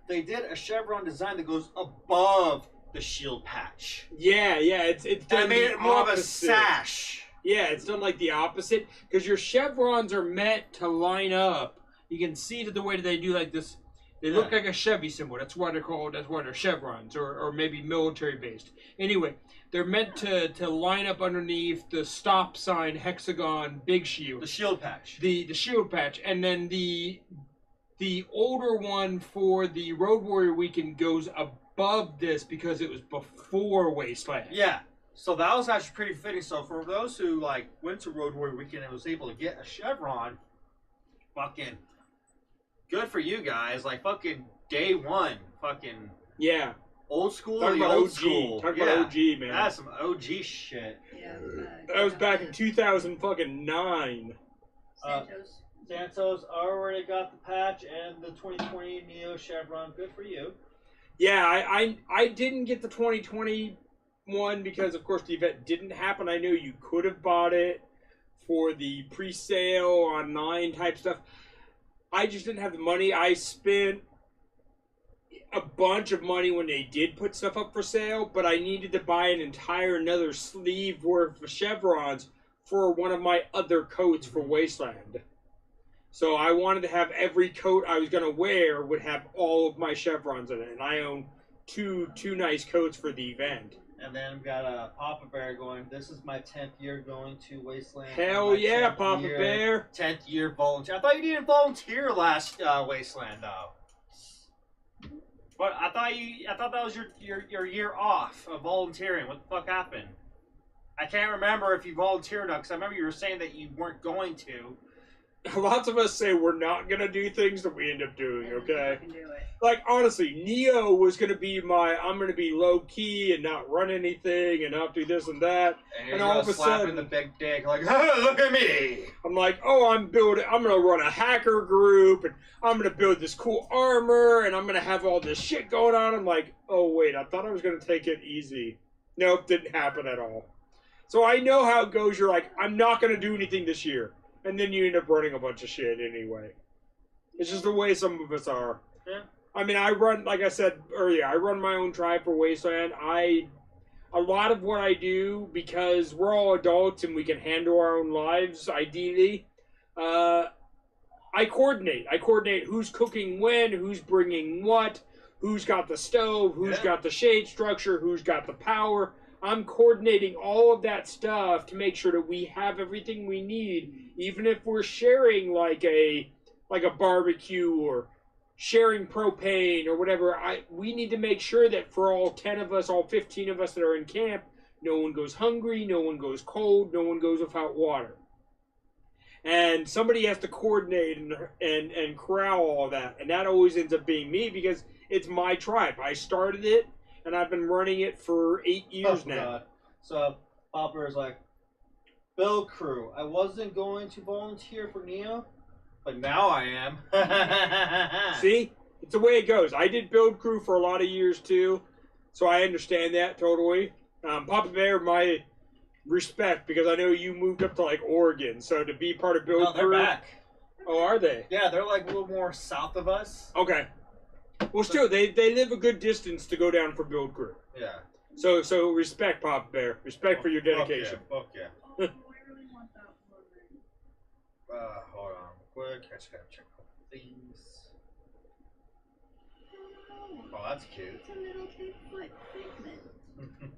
they did a Chevron design that goes above the shield patch. Yeah, it's done. And made it more of a sash. Yeah, it's done like the opposite because your chevrons are meant to line up. You can see that the way that they do like this. They look like a Chevy symbol. That's why they're called. That's why they're chevrons, or maybe military based. Anyway, they're meant to line up underneath the stop sign hexagon big shield. The shield patch. The shield patch, and then the older one for the Road Warrior Weekend goes above this because it was before Wasteland. Yeah. So that was actually pretty fitting. So for those who like went to Road Warrior Weekend and was able to get a chevron, fucking good for you guys. Like fucking day one, fucking yeah, old school. Talk about old OG. school. Talk about OG, man. That's some OG shit. Yeah. That was back in 2009. Santos already got the patch and the 2020 Neo Chevron. Good for you. Yeah, I didn't get the 2020 one because of course the event didn't happen. I know you could have bought it for the pre-sale online type stuff. I just didn't have the money. I spent a bunch of money when they did put stuff up for sale, but I needed to buy an entire another sleeve worth of chevrons for one of my other coats for Wasteland. So I wanted to have every coat I was going to wear would have all of my chevrons in it, and I own two nice coats for the event. And then we've got a Papa Bear going, this is my 10th year going to Wasteland. Hell yeah, Papa Bear. 10th year volunteer. I thought you didn't volunteer last Wasteland, though. But I thought that was your year off of volunteering. What the fuck happened? I can't remember if you volunteered or not, because I remember you were saying that you weren't going to. Lots of us say we're not going to do things that we end up doing, okay? Can do it. Like, honestly, Neo was going to be I'm going to be low-key and not run anything and not do this and that. And all of a sudden, the big dick, like, hey, look at me! I'm like, oh, I'm going to run a hacker group, and I'm going to build this cool armor, and I'm going to have all this shit going on. I'm like, oh, wait, I thought I was going to take it easy. Nope, didn't happen at all. So I know how it goes. You're like, I'm not going to do anything this year. And then you end up running a bunch of shit anyway. It's just the way some of us are. Yeah. I mean, I run, like I said earlier, I run my own tribe for Wasteland. A lot of what I do, because we're all adults and we can handle our own lives, ideally, I coordinate. I coordinate who's cooking when, who's bringing what, who's got the stove, who's got the shade structure, who's got the power. I'm coordinating all of that stuff to make sure that we have everything we need, even if we're sharing like a barbecue or sharing propane or whatever. We need to make sure that for all 10 of us, all 15 of us that are in camp, no one goes hungry, no one goes cold, no one goes without water. And somebody has to coordinate and corral all that, and that always ends up being me because it's my tribe. I started it. And I've been running it for 8 years now. God. So Popper is like, Bill Crew, I wasn't going to volunteer for Neo, but now I am. See? It's the way it goes. I did Build Crew for a lot of years too, so I understand that totally. Papa Bear, my respect, because I know you moved up to like Oregon, so to be part of Build Crew. They're back. Oh, are they? Yeah, they're like a little more south of us. Okay. Well, still, they live a good distance to go down for Build Crew. Yeah. So respect, Papa Bear. Respect for your dedication. Fuck yeah. Hold on, quick. I just gotta check a couple things. Oh, that's cute. It's a little Bigfoot figment.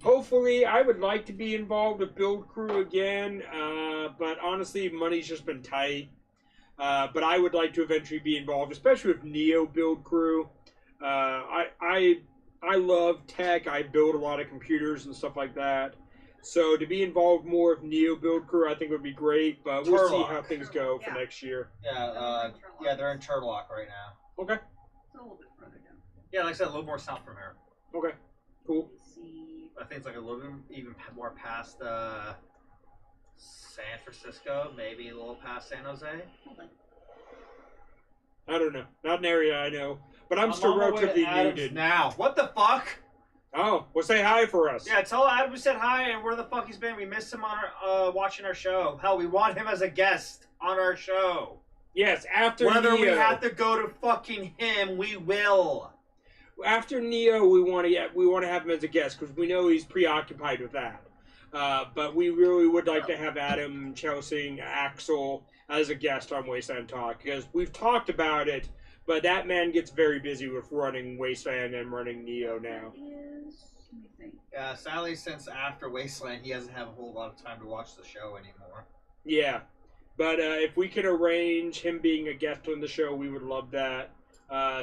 Hopefully, I would like to be involved with Build Crew again, but honestly, money's just been tight. But I would like to eventually be involved, especially with Neo Build Crew. I love tech. I build a lot of computers and stuff like that. So to be involved more with Neo build crew, I think would be great. But we'll see Turlock. how things go for Yeah. next year. Yeah, they're in Turlock right now. Okay. It's a little bit further down. Yeah, like I said, a little more south from here. Okay. Cool. Let me see. I think it's like a little bit even more past San Francisco, maybe a little past San Jose. Hold on. I don't know. Not an area I know. But I'm still on my way to relatively Adams muted. now. What the fuck? Oh, well, say hi for us. Yeah, tell Adam we said hi and where the fuck he's been. We missed him on our watching our show. Hell, we want him as a guest on our show. Yes, after Whether Neo. we have to go to fucking him, we will. After Neo, we want to have him as a guest because we know he's preoccupied with that. But we really would like to have Adam, Chelsea, Axel as a guest on Wasteland Talk because we've talked about it, but that man gets very busy with running Wasteland and running Neo now. That is, let me think. Sadly, since after Wasteland, he doesn't have a whole lot of time to watch the show anymore. Yeah, but if we could arrange him being a guest on the show, we would love that.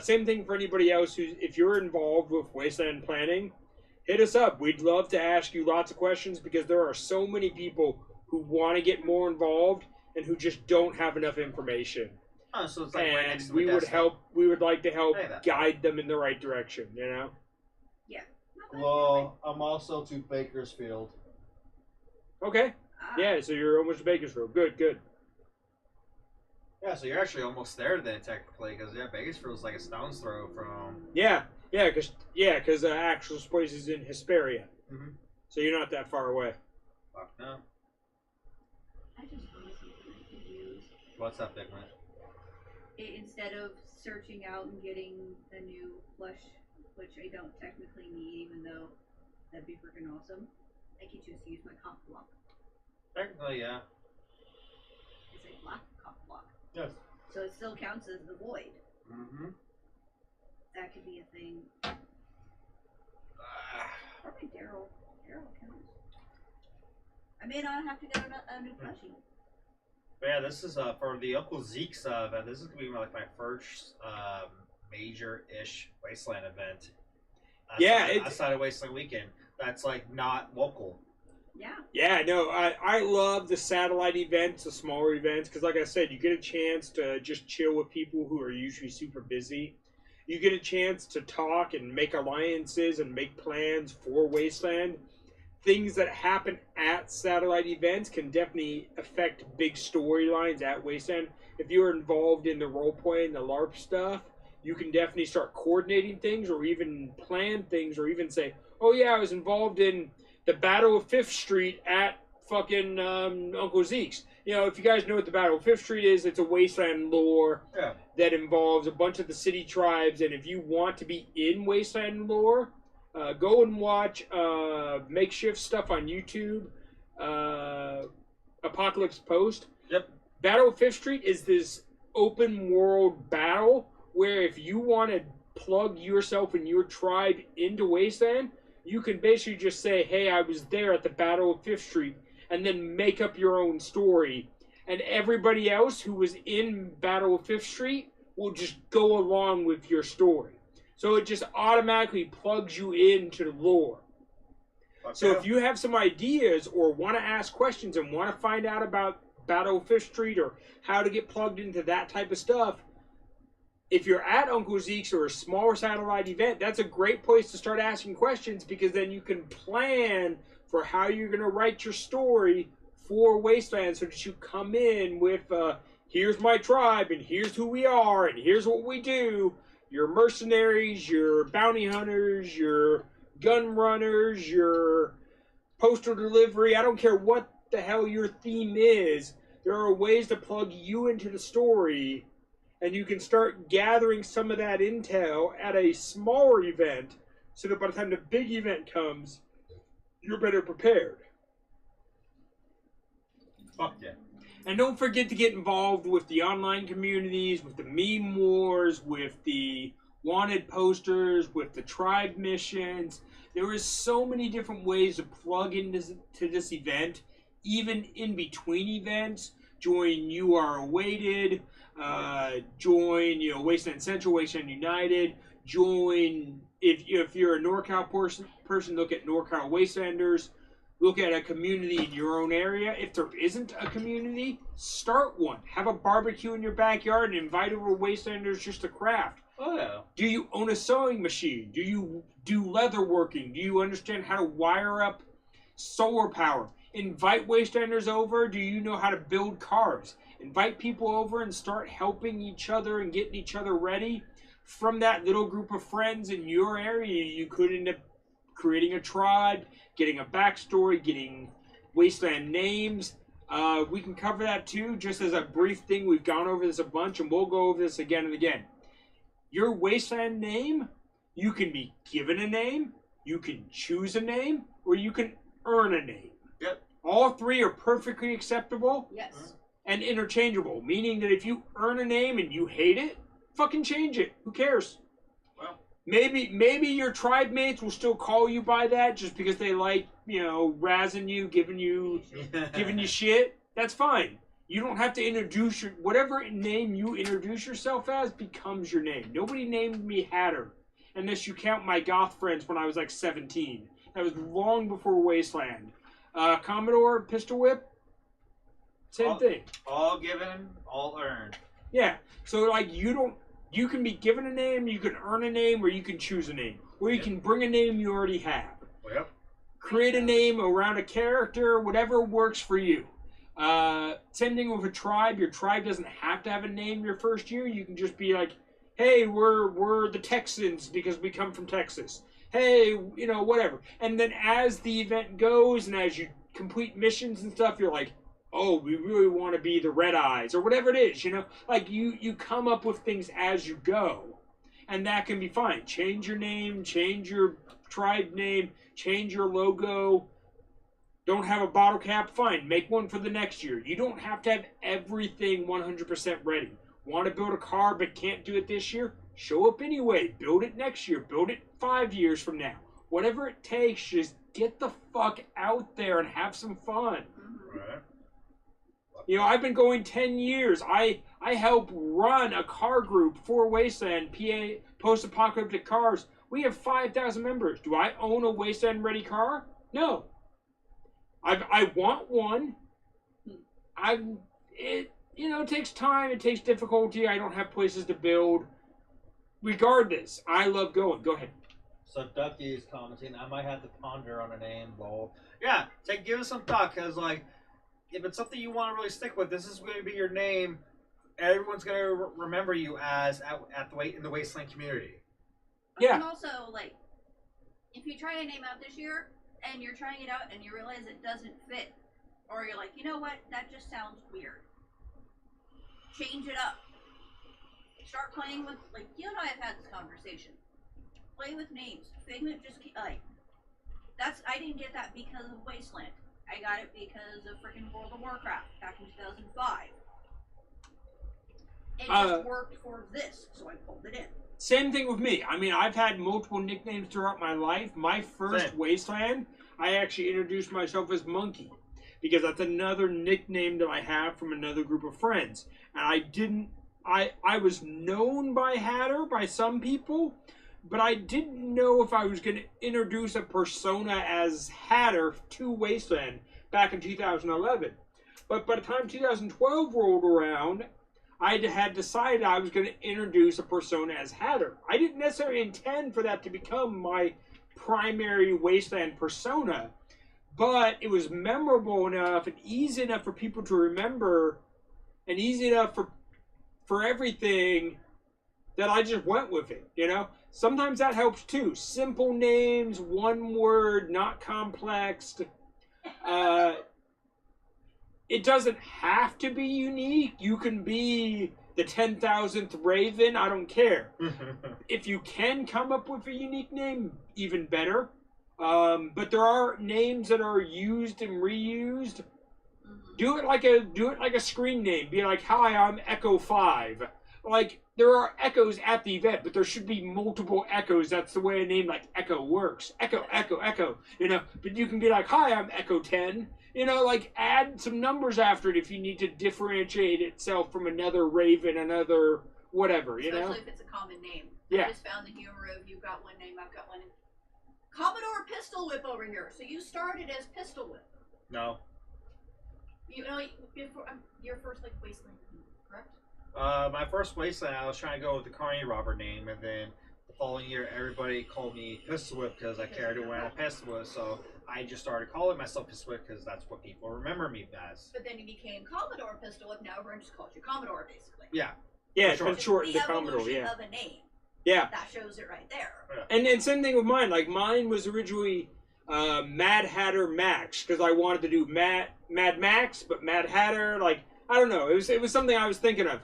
Same thing for anybody else if you're involved with Wasteland planning, hit us up. We'd love to ask you lots of questions because there are so many people who want to get more involved and who just don't have enough information. Oh, so it's like right And next to we would Modesto. help. We would like to help Hey, that- guide them in the right direction. You know. Not that Well, I'm also to Bakersfield. Okay. far. Yeah. So you're almost to Bakersfield. Good. Good. Yeah, so you're actually almost there then, technically, because Bakersfield's like a stone's throw from. Yeah. Yeah. Because Axel's place is in Hesperia. Mhm. So you're not that far away. Fuck no. I just found something I could use. What's up, Big Man? Instead of searching out and getting a new flesh, which I don't technically need, even though that'd be freaking awesome, I could just use my cock block. Technically, yeah. It's a black cock block. Yes. So it still counts as the void. Mm-hmm. That could be a thing. Or my Daryl. Daryl counts. I may not have to get a new plushie. But yeah, this is for the Uncle Zeke's event. This is gonna be like my first major-ish Wasteland event. Outside of Wasteland Weekend, that's like not local. Yeah. Yeah, no, I love the satellite events, the smaller events, because like I said, you get a chance to just chill with people who are usually super busy. You get a chance to talk and make alliances and make plans for Wasteland. Things that happen at satellite events can definitely affect big storylines at Wasteland. If you're involved in the role-play and the LARP stuff, you can definitely start coordinating things or even plan things or even say, oh yeah, I was involved in the Battle of 5th Street at fucking Uncle Zeke's. You know, if you guys know what the Battle of 5th Street is, it's a Wasteland lore that involves a bunch of the city tribes. And if you want to be in Wasteland lore, go and watch makeshift stuff on YouTube. Apocalypse Post. Yep. Battle of 5th Street is this open world battle where if you want to plug yourself and your tribe into Wasteland, you can basically just say, hey, I was there at the Battle of 5th Street, and then make up your own story. And everybody else who was in Battle of 5th Street will just go along with your story. So it just automatically plugs you into the lore. So if you have some ideas or want to ask questions and want to find out about Battle of 5th Street or how to get plugged into that type of stuff, if you're at Uncle Zeke's or a smaller satellite event, that's a great place to start asking questions because then you can plan for how you're going to write your story for Wasteland so that you come in with, here's my tribe and here's who we are and here's what we do. Your mercenaries, your bounty hunters, your gun runners, your postal delivery. I don't care what the hell your theme is. There are ways to plug you into the story, and you can start gathering some of that intel at a smaller event so that by the time the big event comes, you're better prepared. Fuck yeah. And don't forget to get involved with the online communities, with the meme wars, with the wanted posters, with the tribe missions. There is so many different ways to plug into this event, even in between events. Join You Are Awaited, join Wasteland Central, Wasteland United, join, if you're a NorCal person, look at NorCal Wastelanders. Look at a community in your own area. If there isn't a community, start one. Have a barbecue in your backyard and invite over Wastelanders just to craft. Oh, yeah. Do you own a sewing machine? Do you do leather working? Do you understand how to wire up solar power? Invite Wastelanders over. Do you know how to build cars? Invite people over and start helping each other and getting each other ready. From that little group of friends in your area, you could end up creating a tribe, getting a backstory, getting Wasteland names. We can cover that too, just as a brief thing. We've gone over this a bunch, and we'll go over this again and again. Your Wasteland name, you can be given a name, you can choose a name, or you can earn a name. Yep. All three are perfectly acceptable Yes. and interchangeable, meaning that if you earn a name and you hate it, fucking change it. Who cares? Well, Maybe your tribe mates will still call you by that just because they like, razzing you, giving you shit. That's fine. You don't have to introduce whatever name you introduce yourself as becomes your name. Nobody named me Hatter, unless you count my goth friends when I was like 17. That was long before Wasteland. Commodore, Pistolwhip, same thing. All given, all earned. Yeah. So like you can be given a name, you can earn a name, or you can choose a name, or you can bring a name you already have. Yep. Create a name around a character, whatever works for you. Same thing with a tribe. Your tribe doesn't have to have a name your first year. You can just be like, hey, we're the Texans because we come from Texas. Hey, whatever. And then as the event goes and as you complete missions and stuff, you're like, oh, we really want to be the Red Eyes or whatever it is, Like you come up with things as you go. And that can be fine. Change your name, change your tribe name, change your logo. Don't have a bottle cap? Fine. Make one for the next year. You don't have to have everything 100% ready. Want to build a car but can't do it this year? Show up anyway. Build it next year. Build it 5 years from now. Whatever it takes, just get the fuck out there and have some fun. Right. I've been going 10 years. I help run a car group for Wasteland, PA, post-apocalyptic cars. We have 5,000 members. Do I own a Wasteland-ready car? No. I want one. It takes time. It takes difficulty. I don't have places to build. Regardless, I love going. Go ahead. So Ducky is commenting, I might have to ponder on a name, lol. Yeah, give us some thought, because, if it's something you want to really stick with, this is going to be your name. Everyone's going to remember you as in the Wasteland community. Yeah. And also, if you try a name out this year, and you're trying it out, and you realize it doesn't fit, or you're like, you know what, that just sounds weird. Change it up. Start playing with, you and I have had this conversation. Play with names. Figment just, I didn't get that because of Wasteland. I got it because of freaking World of Warcraft back in 2005. It just worked for this, so I pulled it in. Same thing with me. I've had multiple nicknames throughout my life. My first Wasteland, I actually introduced myself as Monkey, because that's another nickname that I have from another group of friends. And I was known by Hatter by some people, but I didn't know if I was going to introduce a persona as Hatter to Wasteland back in 2011. But by the time 2012 rolled around, I had decided I was going to introduce a persona as Hatter. I didn't necessarily intend for that to become my primary Wasteland persona, but it was memorable enough and easy enough for people to remember, and easy enough for everything, that I just went with it, Sometimes that helps too. Simple names, one word, not complex. It doesn't have to be unique. You can be the 10,000th Raven. I don't care. If you can come up with a unique name, even better. But there are names that are used and reused. Do it like a screen name. Be like, hi, I'm Echo 5. There are echoes at the event, but there should be multiple echoes. That's the way a name like Echo works. Echo, Echo, Echo. But you can be like, hi, I'm Echo 10. Add some numbers after it if you need to differentiate itself from another Raven, another whatever, Especially if it's a common name. Yeah. I just found the humor of, you've got one name, I've got one. Commodore Pistolwhip over here. So you started as Pistolwhip. No. You know, before your first like Wasteland, correct? My first Wasteland, I was trying to go with the Carney Robber name, and then the following year, everybody called me Pistolwhip because I carried around a pistol. So I just started calling myself Pistolwhip because that's what people remember me as. But then you became Commodore Pistolwhip. Now everyone just calls you Commodore, basically. Yeah. Yeah, For it's sure. been shortened The to Commodore. evolution Yeah. of a name. Yeah. That shows it right there. And same thing with mine. Like mine was originally Mad Hatter Max because I wanted to do Mad Max, but Mad Hatter. Like I don't know. It was something I was thinking of.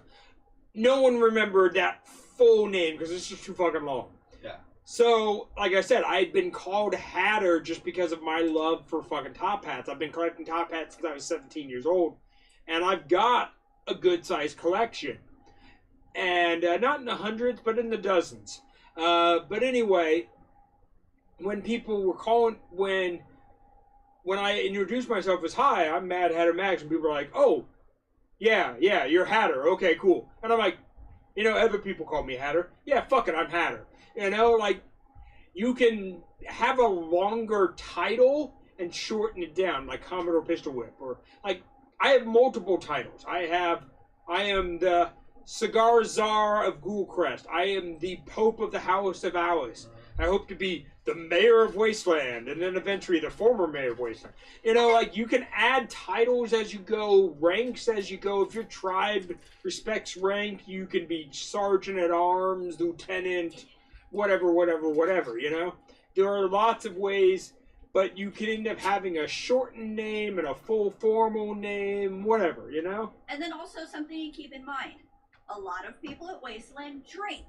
No one remembered that full name because it's just too fucking long. Yeah. So, like I said, I'd been called Hatter just because of my love for fucking top hats. I've been collecting top hats since I was 17 years old, and I've got a good sized collection. And not in the hundreds, but in the dozens. But anyway, when people were calling, when I introduced myself as, hi, I'm Mad Hatter Max, and people were like, oh, yeah, you're Hatter, okay, cool. And I'm like, other people call me Hatter. Yeah, fuck it, I'm Hatter. Like, you can have a longer title and shorten it down, like Commodore Pistolwhip, or, like, I have multiple titles. I am the Cigar Czar of Ghoulcrest. I am the Pope of the House of Alice. I hope to be the Mayor of Wasteland, and then eventually the former Mayor of Wasteland. Like, you can add titles as you go, ranks as you go. If your tribe respects rank, you can be Sergeant at Arms, Lieutenant, whatever. There are lots of ways, but you can end up having a shortened name and a full formal name, whatever, And then also something to keep in mind. A lot of people at Wasteland drink.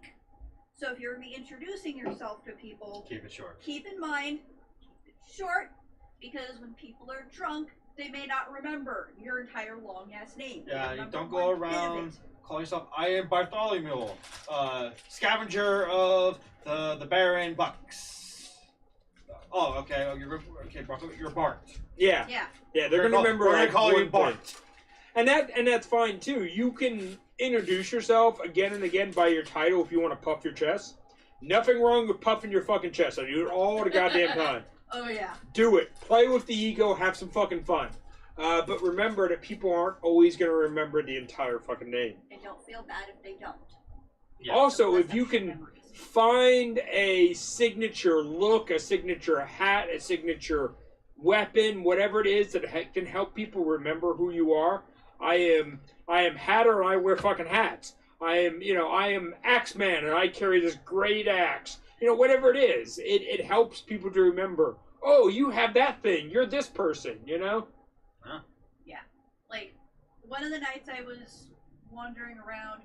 So if you're going to be introducing yourself to people, Keep it short. keep in mind, keep it short, because when people are drunk, they may not remember your entire long-ass name. Yeah, you Remember don't go one bit of around it. calling yourself, I am Bartholomew, scavenger of the Baron Bucks. Oh, okay. Oh, you're Bart. Yeah. Yeah. Yeah, they're gonna remember. We're gonna like, call one you Bart. thing. And that's fine too. You can introduce yourself again and again by your title if you want to puff your chest. Nothing wrong with puffing your fucking chest. I do it all the goddamn time. Oh, yeah. Do it. Play with the ego. Have some fucking fun. But remember that people aren't always gonna remember the entire fucking name. And don't feel bad if they don't. Yeah. Also, Unless if you that's your can memories. find a signature look, a signature hat, a signature weapon, whatever it is that can help people remember who you are. I am Hatter and I wear fucking hats. I am Axeman and I carry this great axe. Whatever it is, it helps people to remember. Oh, you have that thing. You're this person. Huh? Yeah. Like, one of the nights I was wandering around,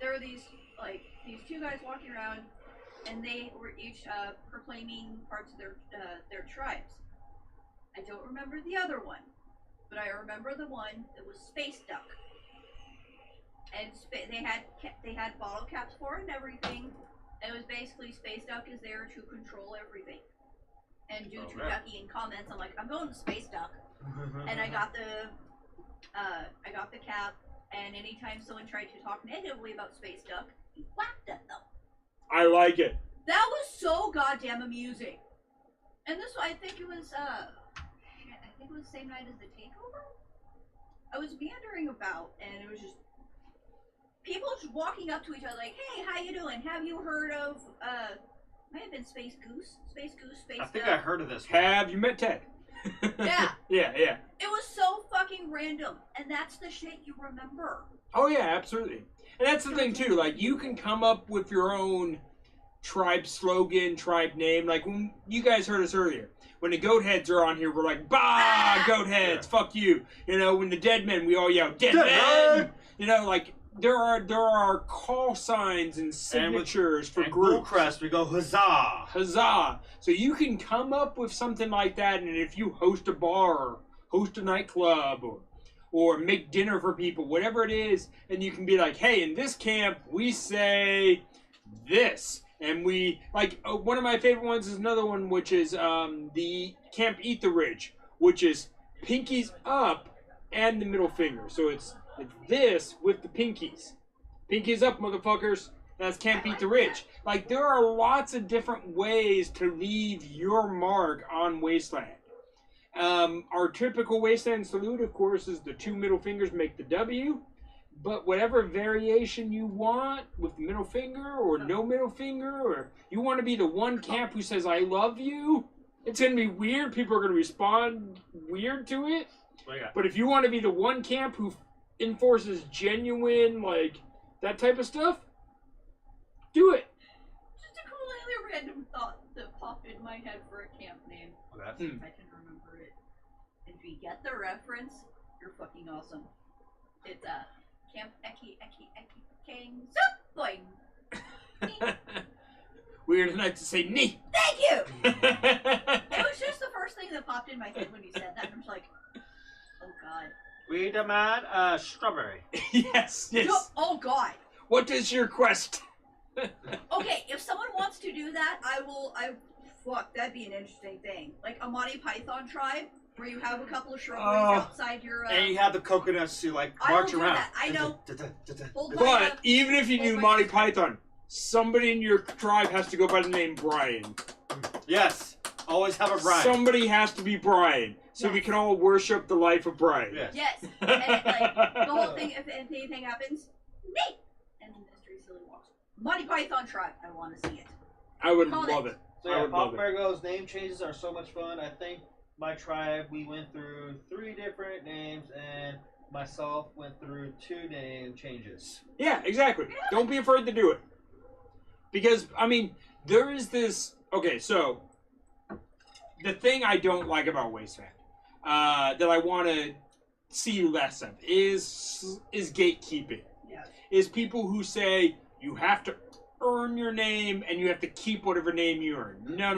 there were these two guys walking around, and they were each proclaiming parts of their tribes. I don't remember the other one, but I remember the one that was Space Duck. And they had bottle caps for it and everything. It was basically Space Duck is there to control everything. And due to Ducky and comments, I'm like, I'm going to Space Duck. And I got the cap, and anytime someone tried to talk negatively about Space Duck, he whacked at them. I like it. That was so goddamn amusing. And this, I think it was the same night as the takeover. I was meandering about, and it was just people just walking up to each other like, "Hey, how you doing? Have you heard of might have been Space Goose, Space I think Duck?" I heard of this one. Have you met Ted? Yeah. Yeah. It was so fucking random, and that's the shit you remember. Oh yeah, absolutely. And that's the thing too. Like, you can come up with your own tribe slogan, tribe name. Like, when you guys heard us earlier, when the goat heads are on here, we're like, "Bah, goat heads, fuck you." When the dead men, we all yell, "Dead men!" Like, there are call signs and signatures for groups. Ghoulcrest, we go huzzah. Huzzah! So you can come up with something like that, and if you host a bar, or host a nightclub, or make dinner for people, whatever it is, and you can be like, "Hey, in this camp, we say this." And we, like, one of my favorite ones is another one, which is the Camp Eat the Ridge, which is pinkies up and the middle finger. So it's this with the pinkies. Pinkies up, motherfuckers. That's Can't Beat the Rich. Like, there are lots of different ways to leave your mark on Wasteland. Our typical Wasteland salute, of course, is the 2 middle fingers make the W. But whatever variation you want with the middle finger or no middle finger, or you want to be the one camp who says, I love you, it's going to be weird. People are going to respond weird to it. But if you want to be the one camp who enforces genuine, like, that type of stuff, do it. Just a cool other random thought that popped in my head for a camp name. Oh, that's If I can remember it. If you get the reference, you're fucking awesome. It's Camp Eki King Boing. Weird enough to say knee. Thank you! It was just the first thing that popped in my head when you said that. I'm just like, oh god. We demand a strawberry. Yes. No, oh god. What is your quest? Okay, if someone wants to do that, fuck, that'd be an interesting thing. Like a Monty Python tribe, where you have a couple of shrubberies outside your, And you have the coconuts to, like, I will march do around. that. I know. Hold my, But even if you do hold my- Monty Python, somebody in your tribe has to go by the name Brian. Yes. Always have a Brian. Somebody has to be Brian, so we can all worship the life of Brian. Yes. Yes. And it, like, the whole thing, if anything happens, Nate! And the mystery silly walks. Monty Python tribe. I want to see it. I would Call love it. it. So I yeah, would love Pop it. Virgo's name changes are so much fun. I think my tribe, we went through 3 different names, and myself went through 2 name changes. Yeah, exactly. Don't be afraid to do it. Because, I mean, there is this... Okay, so... The thing I don't like about Wasteland, that I want to see less of, is gatekeeping. Yes. Is people who say, you have to earn your name, and you have to keep whatever name you earn. No.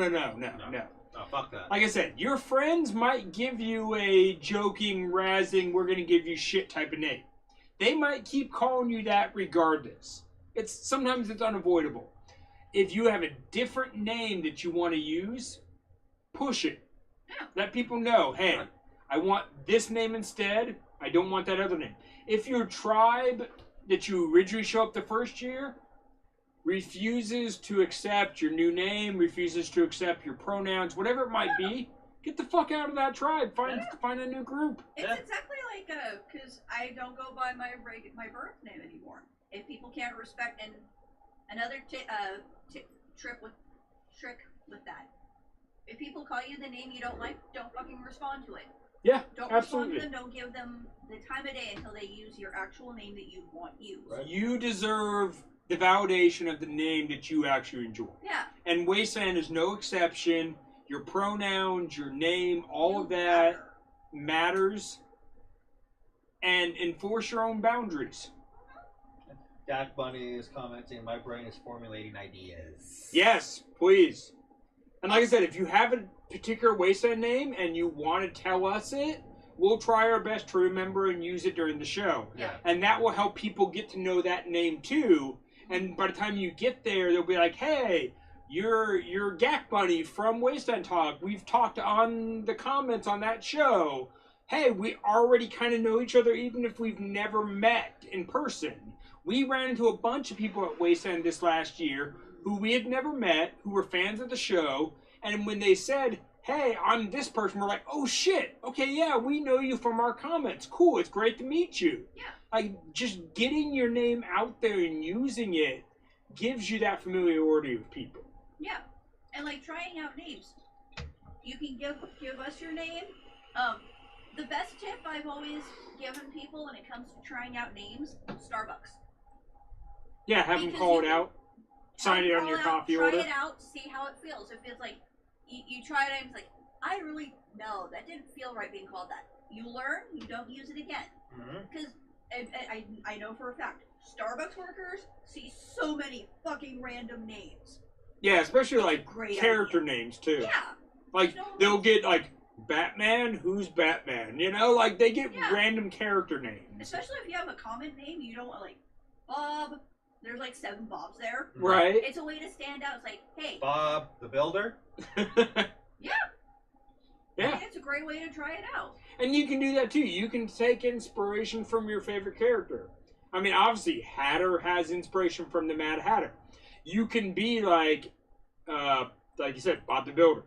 Oh, fuck that. Like I said, your friends might give you a joking, razzing, we're going to give you shit type of name. They might keep calling you that regardless. Sometimes it's unavoidable. If you have a different name that you want to use, push it. Let people know, hey, I want this name instead. I don't want that other name. If your tribe that you originally show up the first year refuses to accept your new name, refuses to accept your pronouns, whatever it might be, get the fuck out of that tribe. Find a new group. It's exactly like, because I don't go by my birth name anymore. If people can't respect, and another trick with that. If people call you the name you don't like, don't fucking respond to it. Yeah, Don't absolutely. respond to them, don't give them the time of day until they use your actual name that you want used. Right. You deserve the validation of the name that you actually enjoy. Yeah. And Wasteland is no exception. Your pronouns, your name, all You of that matter. matters. And enforce your own boundaries. Dak Bunny is commenting, my brain is formulating ideas. Yes, please. And like I said, if you have a particular Wasteland name and you want to tell us it, we'll try our best to remember and use it during the show. Yeah. And that will help people get to know that name too. And by the time you get there, they'll be like, hey, you're Gak Bunny from Wasteland Talk. We've talked on the comments on that show. Hey, we already kind of know each other even if we've never met in person. We ran into a bunch of people at Wasteland this last year who we had never met, who were fans of the show, and when they said, hey, I'm this person, we're like, oh shit, okay, yeah, we know you from our comments. Cool, it's great to meet you. Yeah. Like, just getting your name out there and using it gives you that familiarity with people. Yeah. And like trying out names. You can give us your name. The best tip I've always given people when it comes to trying out names, Starbucks. Yeah, have them Because call you it can out. Sign it on your coffee try order. Try it out, see how it feels. If it's like, you try it and it's like, I really, no, that didn't feel right being called that. You learn, you don't use it again. Because I know for a fact, Starbucks workers see so many fucking random names. Yeah, especially like Great character idea. names too. Yeah. Like, they'll get like, Batman, who's Batman? You know, like they get Yeah. random character names. Especially if you have a common name, you don't want like, Bob. There's like 7 Bobs there. Right. It's a way to stand out. It's like, hey. Bob the Builder. Yeah. Yeah. I mean, it's a great way to try it out. And you can do that too. You can take inspiration from your favorite character. I mean, obviously, Hatter has inspiration from the Mad Hatter. You can be like you said, Bob the Builder.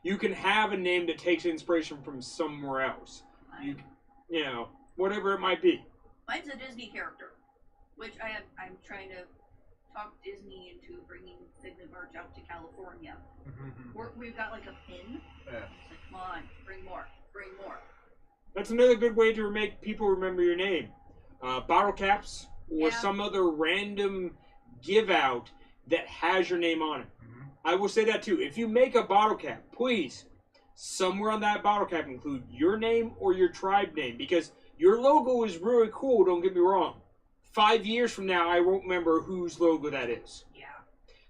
You can have a name that takes inspiration from somewhere else. You know, whatever it might be. Mine's a Disney character, which I'm trying to talk Disney into bringing Figment March out to California. We've got like a pin. Yeah. It's like, come on, bring more, bring more. That's another good way to make people remember your name. Bottle caps or some other random give out that has your name on it. I will say that too. If you make a bottle cap, please, somewhere on that bottle cap include your name or your tribe name, because your logo is really cool, don't get me wrong. 5 years from now, I won't remember whose logo that is. Yeah.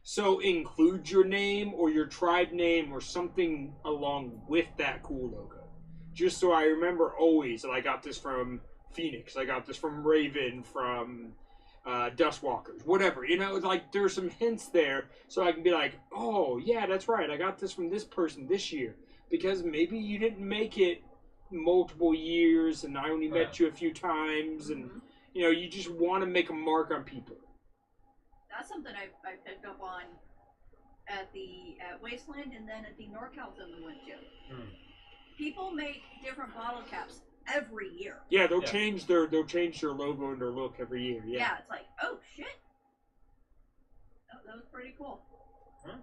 So include your name or your tribe name or something along with that cool logo. Just so I remember always that I got this from Phoenix, I got this from Raven, from Dustwalkers, whatever. You know, like there's some hints there so I can be like, oh, yeah, that's right. I got this from this person this year. Because maybe you didn't make it multiple years and I only met you a few times and, you know, you just want to make a mark on people. That's something I picked up on at Wasteland and then at the NorCal thing we went to. People make different bottle caps every year. Yeah, they'll change their logo and their look every year. Yeah, it's like, oh shit, that was pretty cool.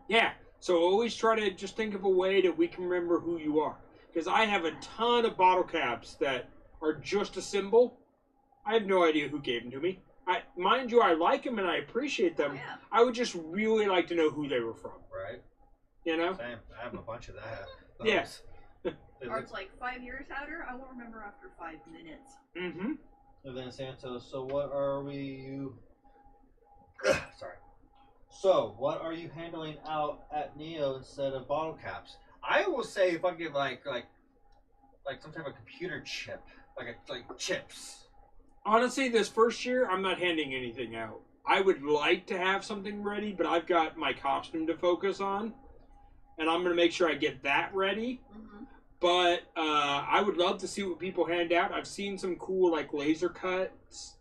Yeah, so always try to just think of a way that we can remember who you are. Because I have a ton of bottle caps that are just a symbol. I have no idea who gave them to me. Mind you, I like them and I appreciate them. Oh, yeah. I would just really like to know who they were from. Right. You know? Same. I have a bunch of that. Yes. Or it's like 5 years outer, I won't remember after 5 minutes. And then Santos, so what are we... Sorry. So, what are you handling out at Neo instead of bottle caps? I will say fucking like some type of computer chip. Like chips. Honestly, this first year, I'm not handing anything out. I would like to have something ready, but I've got my costume to focus on. And I'm going to make sure I get that ready. But I would love to see what people hand out. I've seen some cool, like, laser cuts.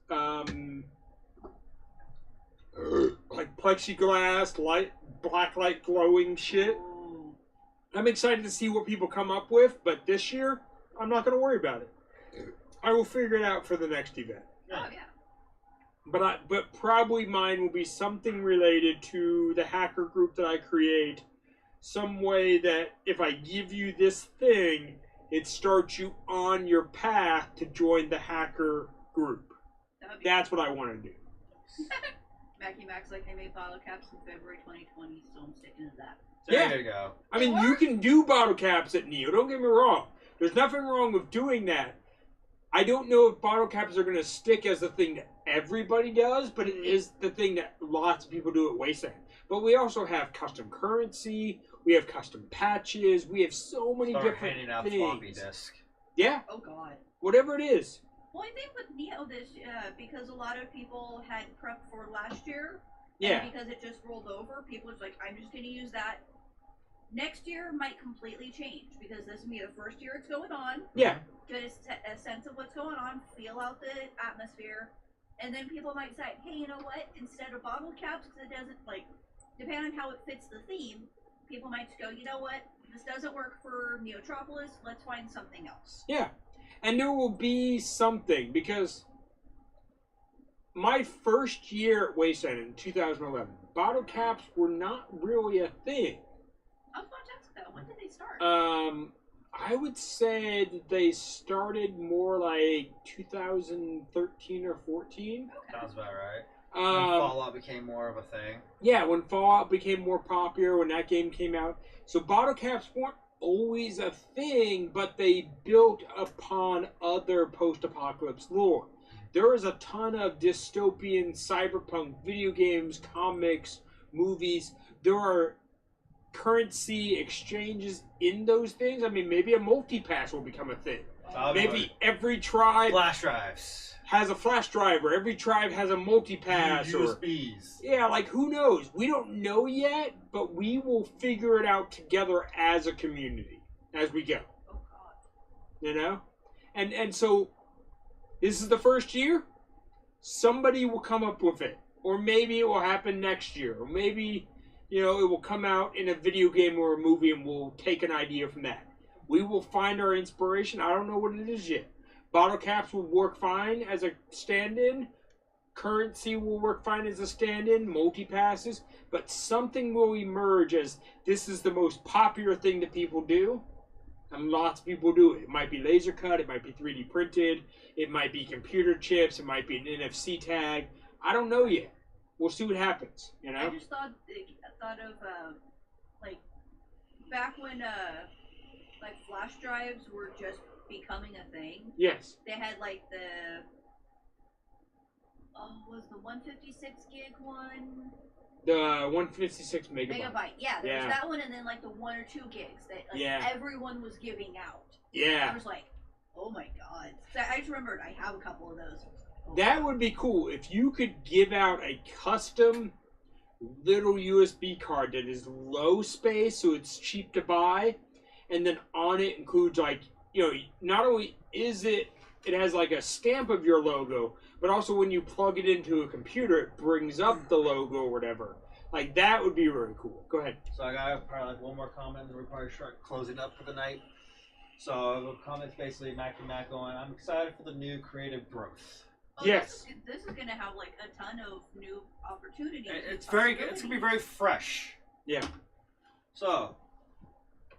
Like plexiglass, black light glowing shit. I'm excited to see what people come up with, but this year, I'm not going to worry about it. I will figure it out for the next event. Oh, yeah. But probably mine will be something related to the hacker group that I create. Some way that if I give you this thing, it starts you on your path to join the hacker group. That's what I want to do. Mackie Mac's like, I made bottle caps in February 2020, so I'm sticking to that. There you go. I mean, you can do bottle caps at Neo. Don't get me wrong. There's nothing wrong with doing that. I don't know if bottle caps are going to stick as the thing that everybody does, but it is the thing that lots of people do at Wasteland. But we also have custom currency. We have custom patches. We have so many different handing out things. floppy disk. Yeah. Oh, God. Whatever it is. Well, I think with Neo this, because a lot of people had prepped for last year, Yeah. and because it just rolled over, people was like, I'm just going to use that. Next year might completely change, because this will be the first year it's going on. Yeah. Get a sense of what's going on, feel out the atmosphere, and then people might say, hey, you know what, instead of bottle caps, because it doesn't, like, depending on how it fits the theme, people might just go, you know what, this doesn't work for Neotropolis, let's find something else. Yeah. And there will be something, because my first year at Wasteland in 2011, bottle caps were not really a thing. I was about to ask that, when did they start? I would say that they started more like 2013 or 14. Okay. Sounds about right. When Fallout became more of a thing. Yeah, when Fallout became more popular, when that game came out. So bottle caps weren't always a thing, but they built upon other post-apocalypse lore. There is a ton of dystopian cyberpunk video games, comics, movies. There are currency exchanges in those things. I mean, maybe a multi-pass will become a thing. Maybe every tribe flash drives has a flash drive, or every tribe has a multi-pass. USBs. Yeah, like, who knows? We don't know yet, but we will figure it out together as a community as we go. Oh, God. You know? And so, this is the first year. somebody will come up with it. Or maybe it will happen next year. Or maybe, it will come out in a video game or a movie and we'll take an idea from that. We will find our inspiration. I don't know what it is yet. Bottle caps will work fine as a stand-in. Currency will work fine as a stand-in. Multi-passes. But something will emerge as this is the most popular thing that people do. And lots of people do it. It might be laser cut. It might be 3D printed. It might be computer chips. It might be an NFC tag. I don't know yet. We'll see what happens. I just thought of like back when like flash drives were just becoming a thing. Yes. They had like was the 156 gig one? The 156 megabyte. Yeah, there was that one, and then like the 1 or 2 gigs that everyone was giving out. Yeah. I was like, oh my god. So I just remembered I have a couple of those. That would be cool if you could give out a custom little USB card that is low space, so it's cheap to buy, and then on it includes like, not only is it has like a stamp of your logo, but also when you plug it into a computer, it brings up the logo or whatever. Like, that would be really cool. Go ahead. So I got probably like one more comment, and we'll probably start closing up for the night. So the comment's basically Mac and Mac going, I'm excited for the new creative growth. Oh, yes. This is going to have like a ton of new opportunities. It's going to be very fresh. Yeah. So,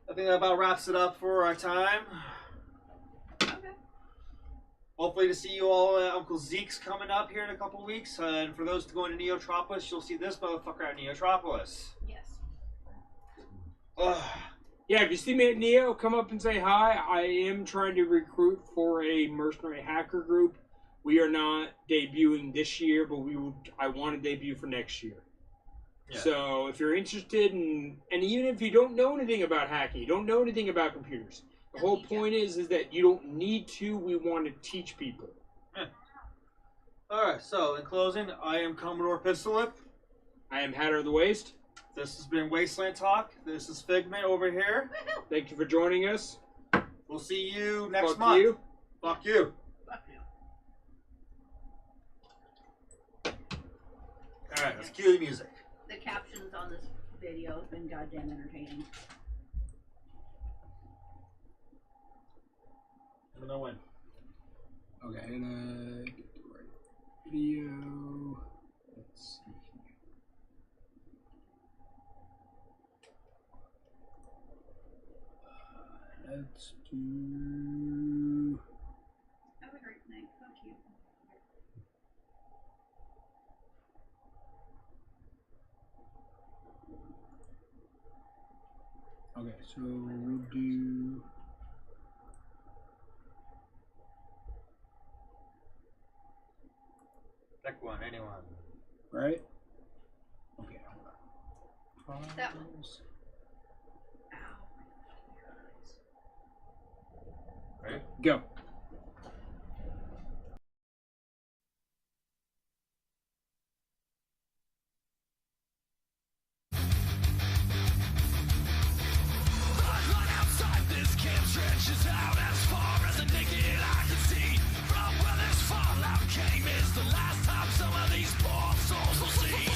I think that about wraps it up for our time. Okay. Hopefully to see you all at Uncle Zeke's coming up here in a couple weeks. And for those going to Neotropolis, you'll see this motherfucker at Neotropolis. Yes. Ugh. Yeah, if you see me at Neo, come up and say hi. I am trying to recruit for a mercenary hacker group. We are not debuting this year, but I want to debut for next year. Yeah. So if you're interested in, and even if you don't know anything about hacking, you don't know anything about computers, the whole point is that you don't need to. We want to teach people. Yeah. All right. So in closing, I am Commodore Pistolwhip. I am Hatter of the Waste. This has been Wasteland Talk. This is Figment over here. Thank you for joining us. We'll see you next Fuck month. You. Fuck you. All right, let's cue the music. The captions on this video have been goddamn entertaining. Let me know when. Okay, and get the right video. Let's see here. Let's do. Have a great night. Fuck you. Okay, so we'll do. Pick one, anyone. Right? Okay, hold on. That one. Ready? Go. Stretches out as far as the naked eye can see. From where this fallout came is the last time some of these poor souls will see.